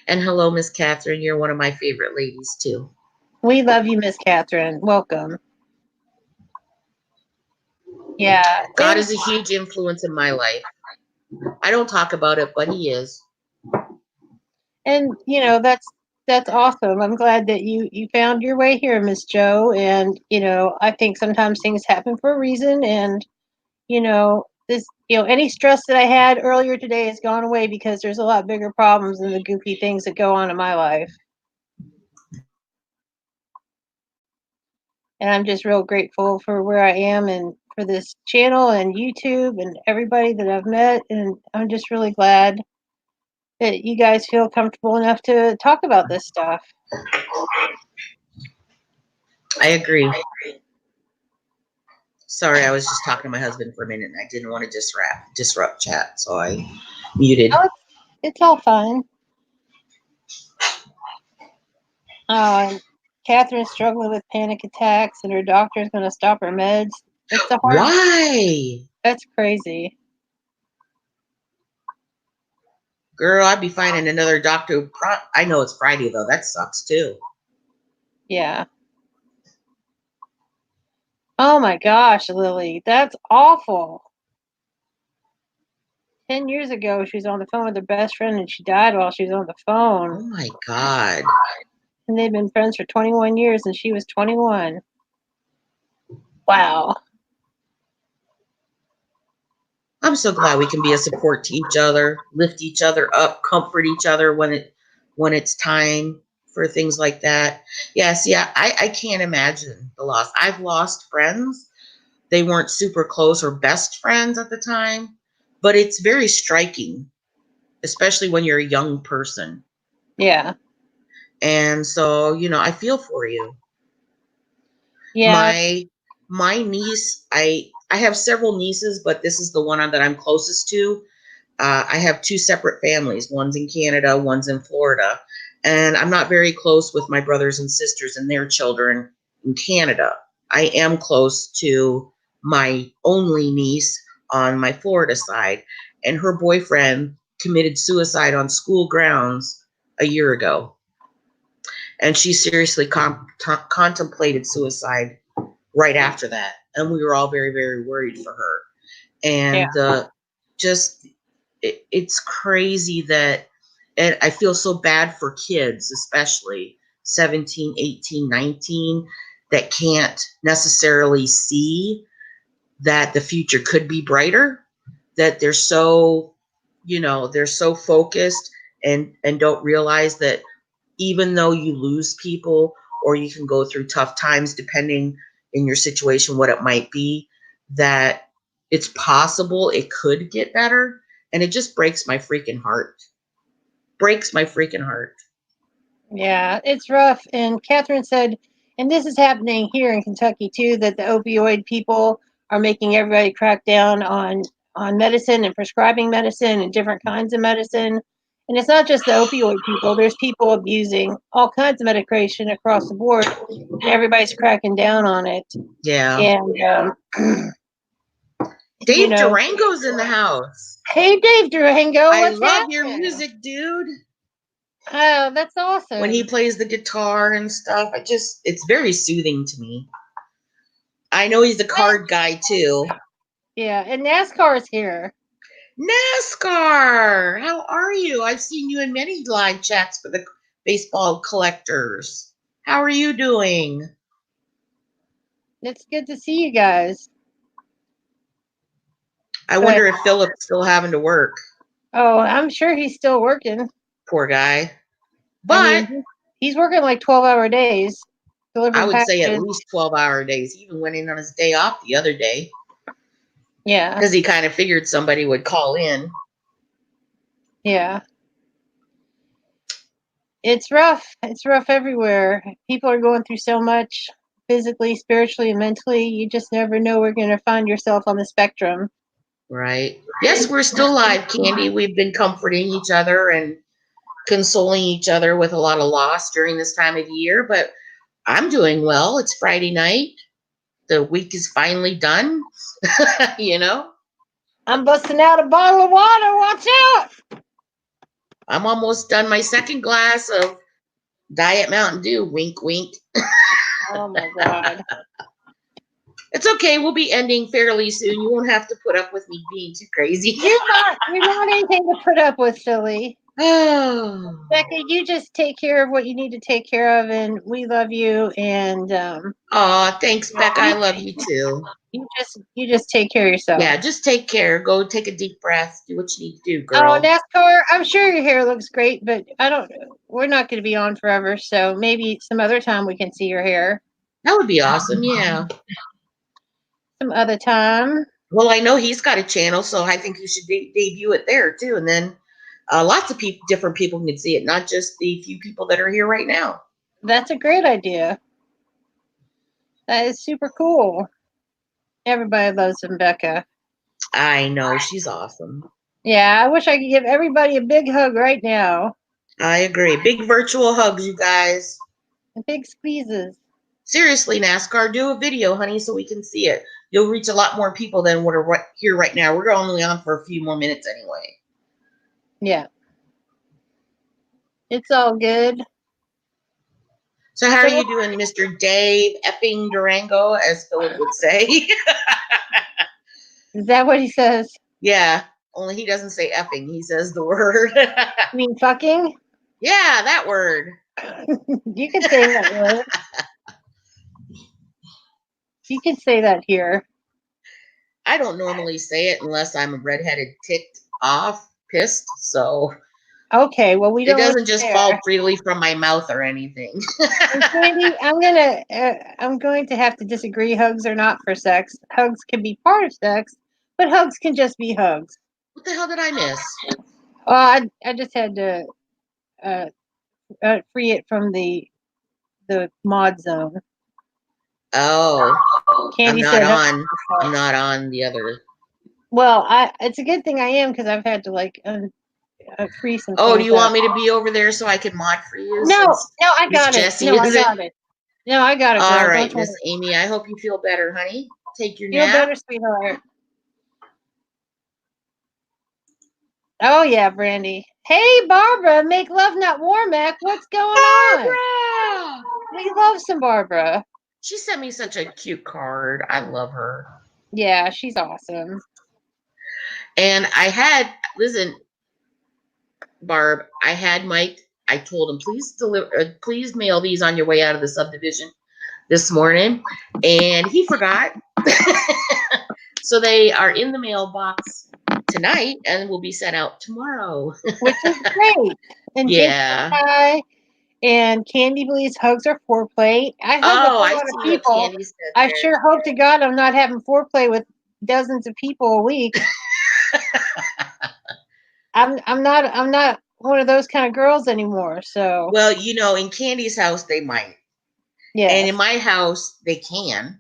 And hello, Miss Catherine. You're one of my favorite ladies, too. We love you, Miss Catherine. Welcome. Yeah. God is a huge influence in my life. I don't talk about it, but he is. And, that's awesome. I'm glad that you found your way here, Miss Joe. And, I think sometimes things happen for a reason. And, any stress that I had earlier today has gone away because there's a lot bigger problems than the goofy things that go on in my life. And I'm just real grateful for where I am and for this channel and YouTube and everybody that I've met, and I'm just really glad that you guys feel comfortable enough to talk about this stuff. I agree. Sorry, I was just talking to my husband for a minute and I didn't want to disrupt chat, so I muted. Oh, it's all fine. And Catherine's struggling with panic attacks, and her doctor's going to stop her meds. It's a hard. Why? That's crazy. Girl, I'd be finding another doctor. I know it's Friday, though. That sucks, too. Yeah. Oh my gosh, Lily, that's awful. 10 years ago, she was on the phone with her best friend, and she died while she was on the phone. Oh, my God. And they've been friends for 21 years, and she was 21. Wow. I'm so glad we can be a support to each other, lift each other up, comfort each other when it's time for things like that. Yes, yeah, I can't imagine the loss. I've lost friends. They weren't super close or best friends at the time, but it's very striking, especially when you're a young person. Yeah. And so, I feel for you. Yeah. My niece, I have several nieces, but this is the one that I'm closest to. I have two separate families. One's in Canada, one's in Florida. And I'm not very close with my brothers and sisters and their children in Canada. I am close to my only niece on my Florida side. And her boyfriend committed suicide on school grounds a year ago. And she seriously contemplated suicide right after that. And we were all very, very worried for her. And it's crazy that, and I feel so bad for kids, especially 17, 18, 19, that can't necessarily see that the future could be brighter, that they're so, they're so focused and don't realize that even though you lose people or you can go through tough times, depending in your situation, what it might be, that it's possible it could get better. And it just breaks my freaking heart. Breaks my freaking heart. Yeah, it's rough. And Catherine said, and this is happening here in Kentucky too, that the opioid people are making everybody crack down on medicine and prescribing medicine and different kinds of medicine. And it's not just the opioid people. There's people abusing all kinds of medication across the board, and everybody's cracking down on it. Yeah. And Dave Durango's in the house. Hey, Dave Durango, I what's love your happening? music, dude. Oh, that's awesome. When he plays the guitar and stuff, it's very soothing to me. I know he's a card guy too. Yeah, and NASCAR's here. NASCAR, how are you? I've seen you in many live chats for the baseball collectors. How are you doing? It's good to see you guys. I wonder if Philip's still having to work. Oh, I'm sure he's still working. Poor guy. But he's working like 12-hour days. I would say at least 12-hour days. He even went in on his day off the other day. Yeah. Because he kind of figured somebody would call in. Yeah. It's rough. It's rough everywhere. People are going through so much physically, spiritually, and mentally. You just never know where you're going to find yourself on the spectrum. Right. Yes, we're still live, Candy. We've been comforting each other and consoling each other with a lot of loss during this time of year, but I'm doing well. It's Friday night. The week is finally done. I'm busting out a bottle of water. Watch out. I'm almost done my second glass of Diet Mountain Dew. Wink, wink. Oh, my God. It's okay. We'll be ending fairly soon. You won't have to put up with me being too crazy. You're not anything to put up with, silly. Oh. Becca, you just take care of what you need to take care of, and we love you. And thanks, Becca. I love you too. You just take care of yourself. Yeah, just take care. Go take a deep breath. Do what you need to do, girl. Oh, NASCAR, I'm sure your hair looks great, but we're not going to be on forever, so maybe some other time we can see your hair. That would be awesome, yeah. some other time. Well, I know he's got a channel, so I think you should debut it there too, and then lots of different people can see it, not just the few people that are here right now. That's a great idea. That is super cool. Everybody loves Rebecca. I know, she's awesome. Yeah, I wish I could give everybody a big hug right now. I agree. Big virtual hugs, you guys. And big squeezes. Seriously, NASCAR, do a video, honey, so we can see it. You'll reach a lot more people than what are here right now. We're only on for a few more minutes anyway. Yeah. It's all good. So how are you doing, Mr. Dave effing Durango, as Philip would say? Is that what he says? Yeah, only he doesn't say effing. He says the word. You mean fucking? Yeah, that word. You can say that word. You can say that here. I don't normally say it unless I'm redheaded, ticked off, pissed. So okay, well we don't. It doesn't just fall freely from my mouth or anything. And Sandy, I'm going to have to disagree. Hugs are not for sex. Hugs can be part of sex, but hugs can just be hugs. What the hell did I miss? I just had to free it from the mod zone. Oh, Candy I'm not on the other. Well, it's a good thing I am because I've had to like free some. Oh, do you want me to be over there so I can mod for you? No, I got it. No, I got it. No, I got it. Girl. All right, Miss Amy. I hope you feel better, honey. Take your nap. Feel better, sweetheart. Oh yeah, Brandy. Hey, Barbara, make love not war, Mac. What's going on? We love some Barbara. She sent me such a cute card. I love her. Yeah, she's awesome. And listen, Barb, I had Mike. I told him, please mail these on your way out of the subdivision this morning, and he forgot. So they are in the mailbox tonight and will be sent out tomorrow. Which is great. And yeah. And Candy believes hugs are foreplay. I hope a lot of people. I sure hope to God I'm not having foreplay with dozens of people a week. I'm not one of those kind of girls anymore. So well, in Candy's house they might. Yeah. And in my house they can.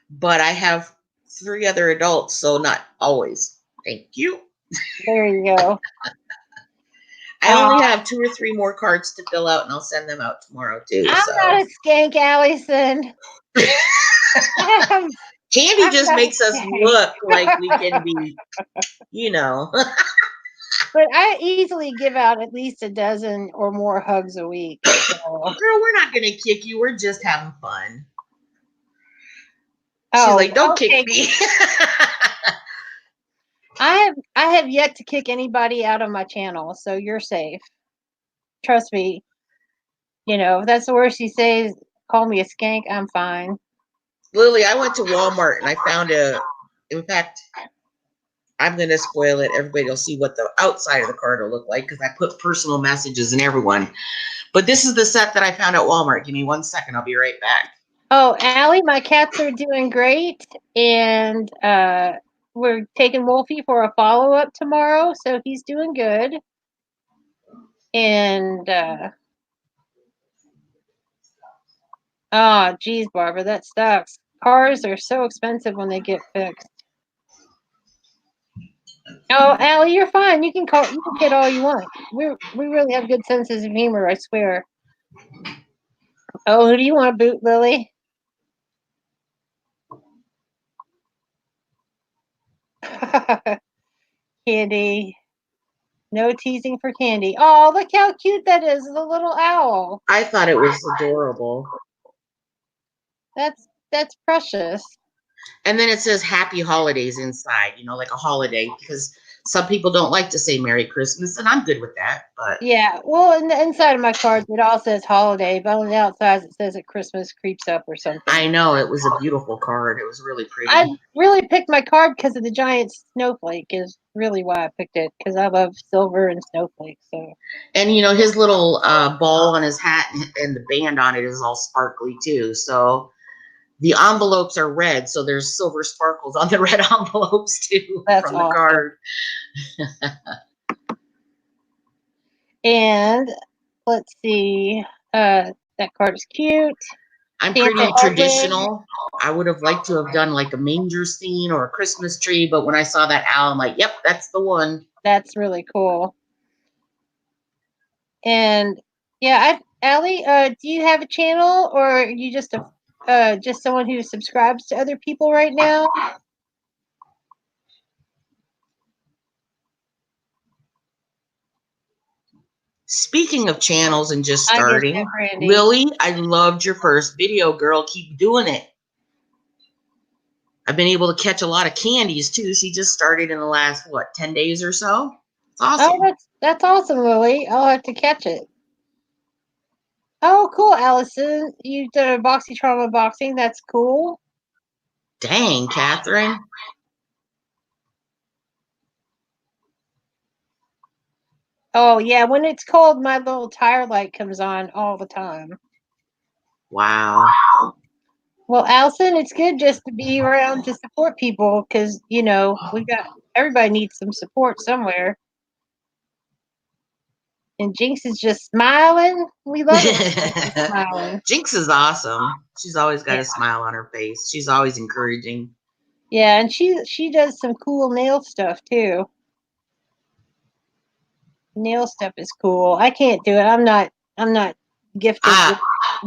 But I have 3 other adults, so not always. Thank you. There you go. I only have 2 or 3 more cards to fill out, and I'll send them out tomorrow too. I'm not a skank, Allison. Candy just makes us look like we can be, But I easily give out at least a dozen or more hugs a week. So. Girl, we're not going to kick you. We're just having fun. She's like, don't kick me. I have yet to kick anybody out of my channel, so you're safe. Trust me. If that's the worst she says, call me a skank, I'm fine. Lily, I went to Walmart and I found in fact, I'm going to spoil it. Everybody will see what the outside of the card will look like because I put personal messages in everyone. But this is the set that I found at Walmart. Give me 1 second. I'll be right back. Oh, Allie, my cats are doing great. And we're taking Wolfie for a follow-up tomorrow. So he's doing good. And, geez, Barbara, that sucks. Cars are so expensive when they get fixed. Oh, Allie, you're fine. You can get all you want. We really have good senses of humor, I swear. Oh, who do you want to boot, Lily? Candy. No teasing for Candy. Oh, look how cute that is, the little owl. I thought it was adorable. That's precious. And then it says happy holidays inside, like a holiday, because some people don't like to say Merry Christmas, and I'm good with that. But yeah, well, in the inside of my cards, it all says holiday, but on the outside, it says that Christmas creeps up or something. I know, it was a beautiful card. It was really pretty. I really picked my card because of the giant snowflake is really why I picked it, because I love silver and snowflakes. So. And, his little ball on his hat and the band on it is all sparkly, too. So The envelopes are red, so there's silver sparkles on the red envelopes too. That's From the awesome. card. And let's see. That card is cute. I'm Santa pretty Hedwig. traditional. I would have liked to have done like a manger scene or a Christmas tree, but when I saw that owl, I'm like, yep, that's the one. That's really cool. And yeah, Allie, do you have a channel, or are you just someone who subscribes to other people right now? Speaking of channels and just I get starting, that, Brandy. Lily, I loved your first video, girl. Keep doing it. I've been able to catch a lot of candies too. She just started in the last, what, 10 days or so? It's awesome. Oh, that's awesome, Lily. I'll have to catch it. Oh, cool, Allison. You did a boxy trauma boxing. That's cool. Dang, Catherine. Oh, yeah. When it's cold, my little tire light comes on all the time. Wow. Well, Allison, it's good just to be around to support people because, everybody needs some support somewhere. And Jinx is just smiling. We love it when Jinx is smiling. Jinx is awesome. She's always got Yeah. a smile on her face. She's always encouraging. Yeah, and she does some cool nail stuff too. Nail stuff is cool. I can't do it. I'm not gifted with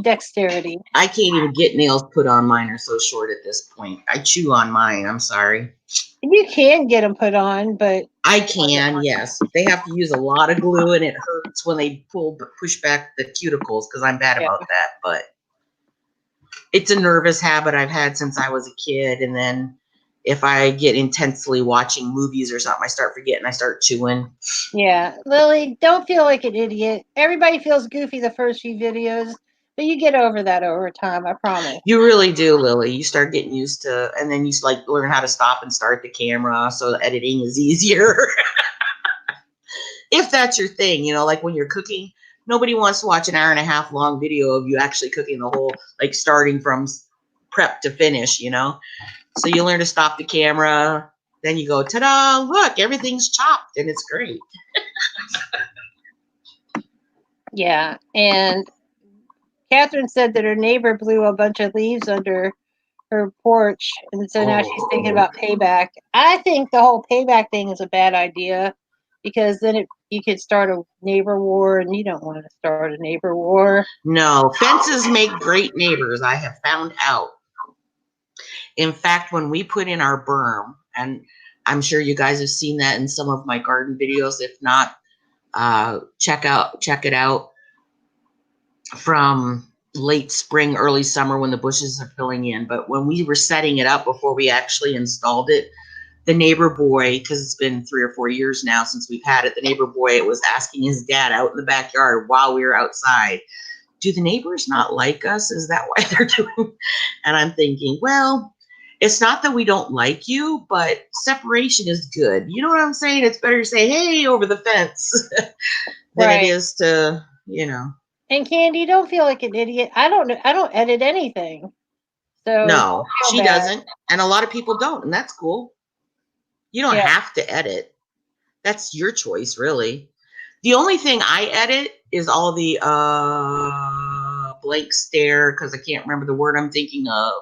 dexterity. I can't even get nails put on. Mine are so short at this point. I chew on mine. I'm sorry. You can get them put on, but I can, yes. They have to use a lot of glue, and it hurts when they push back the cuticles because I'm bad about that. But it's a nervous habit I've had since I was a kid. And then if I get intensely watching movies or something, I start forgetting. I start chewing. Yeah, Lily, don't feel like an idiot. Everybody feels goofy the first few videos, but you get over that over time. I promise. You really do, Lily. You start getting used to, and then you like learn how to stop and start the camera, so the editing is easier. If that's your thing, like when you're cooking, nobody wants to watch an hour and a half long video of you actually cooking the whole, like starting from prep to finish, So you learn to stop the camera, then you go, ta-da, look, everything's chopped, and it's great. Yeah, and Catherine said that her neighbor blew a bunch of leaves under her porch, and so now she's thinking about payback. I think the whole payback thing is a bad idea because then you could start a neighbor war, and you don't want to start a neighbor war. No, fences make great neighbors, I have found out. In fact, when we put in our berm, and I'm sure you guys have seen that in some of my garden videos. If not, check it out from late spring, early summer when the bushes are filling in. But when we were setting it up before we actually installed it, the neighbor boy, because it's been 3 or 4 years now since we've had it, the neighbor boy was asking his dad out in the backyard while we were outside, do the neighbors not like us? Is that why they're doing? And I'm thinking, well, it's not that we don't like you, but separation is good. You know what I'm saying? It's better to say, hey, over the fence than it is to, And Candy, don't feel like an idiot. I don't edit anything. So no, she doesn't. And a lot of people don't. And that's cool. You don't have to edit. That's your choice, really. The only thing I edit is all the blank stare, because I can't remember the word I'm thinking of.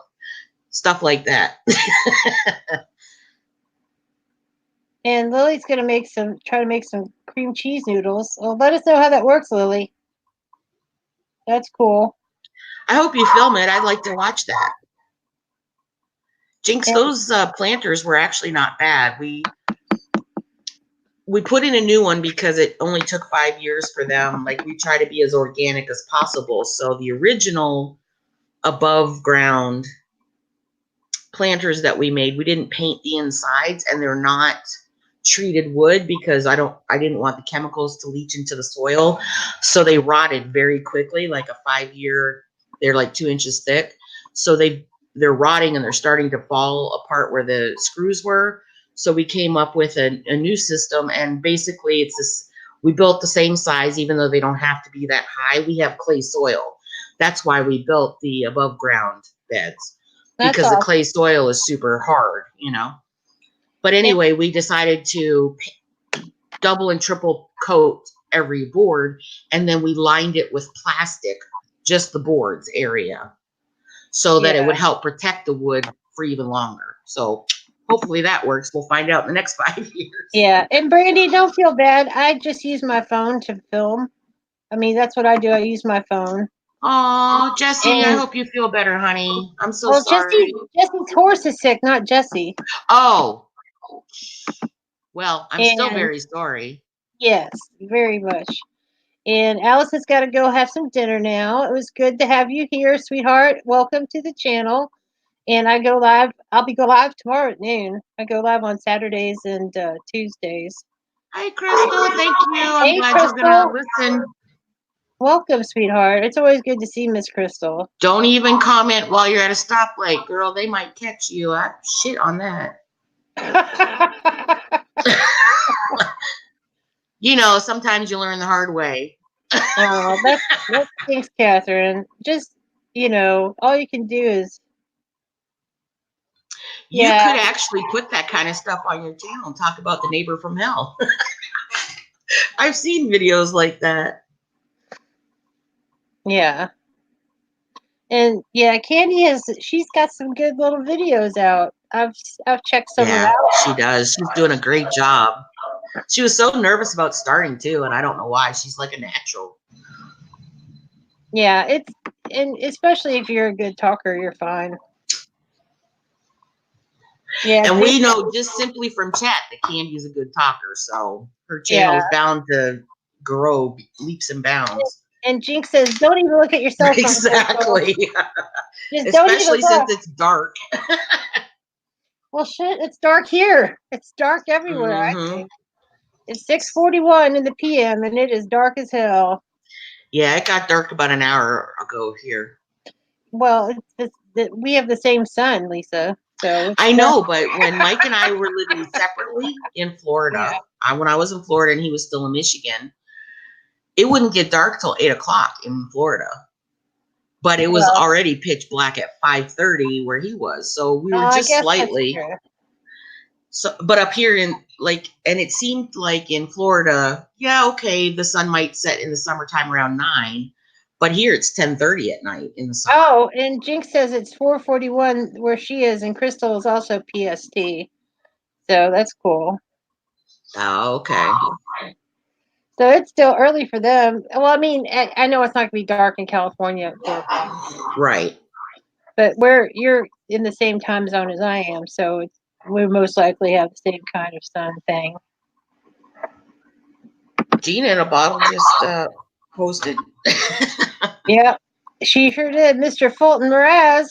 Stuff like that. And Lily's gonna try to make some cream cheese noodles. Well, let us know how that works, Lily. That's cool. I hope you film it. I'd like to watch that. Jinx, those planters were actually not bad. We put in a new one because it only took 5 years for them. Like, we try to be as organic as possible. So the original above ground planters that we made, we didn't paint the insides, and they're not treated wood because I didn't want the chemicals to leach into the soil. So they rotted very quickly, like a 5-year, they're like 2 inches thick. So they're rotting and they're starting to fall apart where the screws were. So we came up with a new system, and basically it's this, we built the same size, even though they don't have to be that high. We have clay soil. That's why we built the above ground beds. That's because the awesome. clay soil is super hard, you know. But anyway, we decided to double and triple coat every board, and then we lined it with plastic, just the boards area, so that it would help protect the wood for even longer. So hopefully that works. We'll find out in the next 5 years. Yeah, and Brandy, don't feel bad. I just use my phone to film. I mean, that's what I do. I use my phone. Oh, Jesse, I And hope you feel better, honey. I'm so well, sorry. Jesse's horse is sick, not Jesse. Oh, well, I'm still And very sorry. yes, very much. And Alice has got to go have some dinner now. It was good to have you here, sweetheart. Welcome to the channel. And I go live. I'll be go live tomorrow at noon. I go live on Saturdays and Tuesdays. Hi, Crystal. Thank you. I'm Hey, glad you're gonna Crystal. listen. Welcome, sweetheart. It's always good to see Miss Crystal. Don't even comment while you're at a stoplight, girl. They might catch you. I shit on that. You know, sometimes you learn the hard way. Oh, that stinks, Catherine. Just, all you can do is, You yeah, could actually put that kind of stuff on your channel and talk about the neighbor from hell. I've seen videos like that. yeah. And yeah, she's got some good little videos out. I've checked some of them Yeah, out. she does. She's doing a great job. She was so nervous about starting too, and I don't know why. She's like a natural. Yeah, and especially if you're a good talker, you're fine. Yeah, And we know just simply from chat that Candy's a good talker, so her channel is bound to grow leaps and bounds. And Jinx says, "Don't even look at your cell phone." Exactly. Just don't even Especially since it's dark. Well, shit, it's dark here. It's dark everywhere. I think it's 6:41 in the p.m. and it is dark as hell. Yeah, it got dark about an hour ago here. Well, we have the same sun, Lisa. So I know, but when Mike and I were living separately in Florida, when I was in Florida and he was still in Michigan, it wouldn't get dark till 8 o'clock in Florida. But it was already pitch black at 5:30 where he was. So we were just slightly. So, but up here and it seemed like in Florida, yeah, okay, the sun might set in the summertime around 9, but here it's 10:30 at night in the summer. Oh, and Jinx says it's 4:41 where she is, and Crystal is also PST. So that's cool. Oh, okay. So it's still early for them. Well, I mean, I know it's not going to be dark in California, right? But you're in the same time zone as I am, so we most likely have the same kind of sun thing. Gina in a bottle just posted. Yep, she sure did. Mr. Fulton Mraz.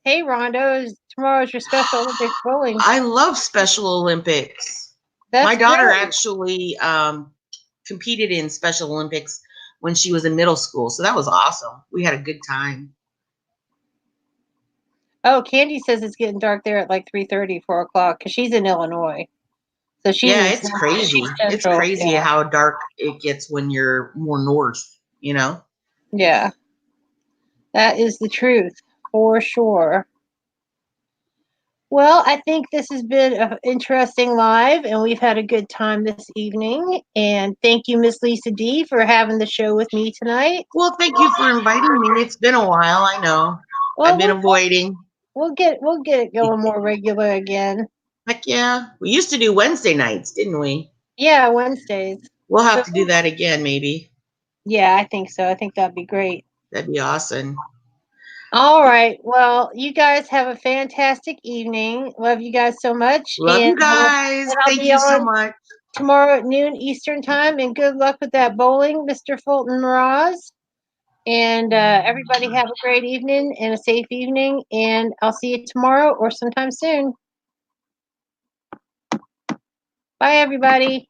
Hey, Rhonda, tomorrow's your Special Olympics bowling. I love Special Olympics. My daughter actually competed in Special Olympics when she was in middle school, so that was awesome. We had a good time. Oh, Candy says it's getting dark there at like 3:30, 4 o'clock, because she's in Illinois. So it's crazy. It's crazy how dark it gets when you're more north, you know? Yeah. That is the truth, for sure. Well, I think this has been an interesting live, and we've had a good time this evening. And thank you, Miss Lisa D, for having the show with me tonight. Well, thank you for inviting me. It's been a while, I know. Well, I've been avoiding. We'll get it going more regular again. Heck yeah. We used to do Wednesday nights, didn't we? Yeah, Wednesdays. We'll have to do that again, maybe. Yeah, I think so. I think that'd be great. That'd be awesome. All right. Well, you guys have a fantastic evening. Love you guys so much. Love you guys. Thank you so much. Tomorrow at noon Eastern time, and good luck with that bowling, Mr. Fulton Mraz. And everybody have a great evening and a safe evening. And I'll see you tomorrow or sometime soon. Bye, everybody.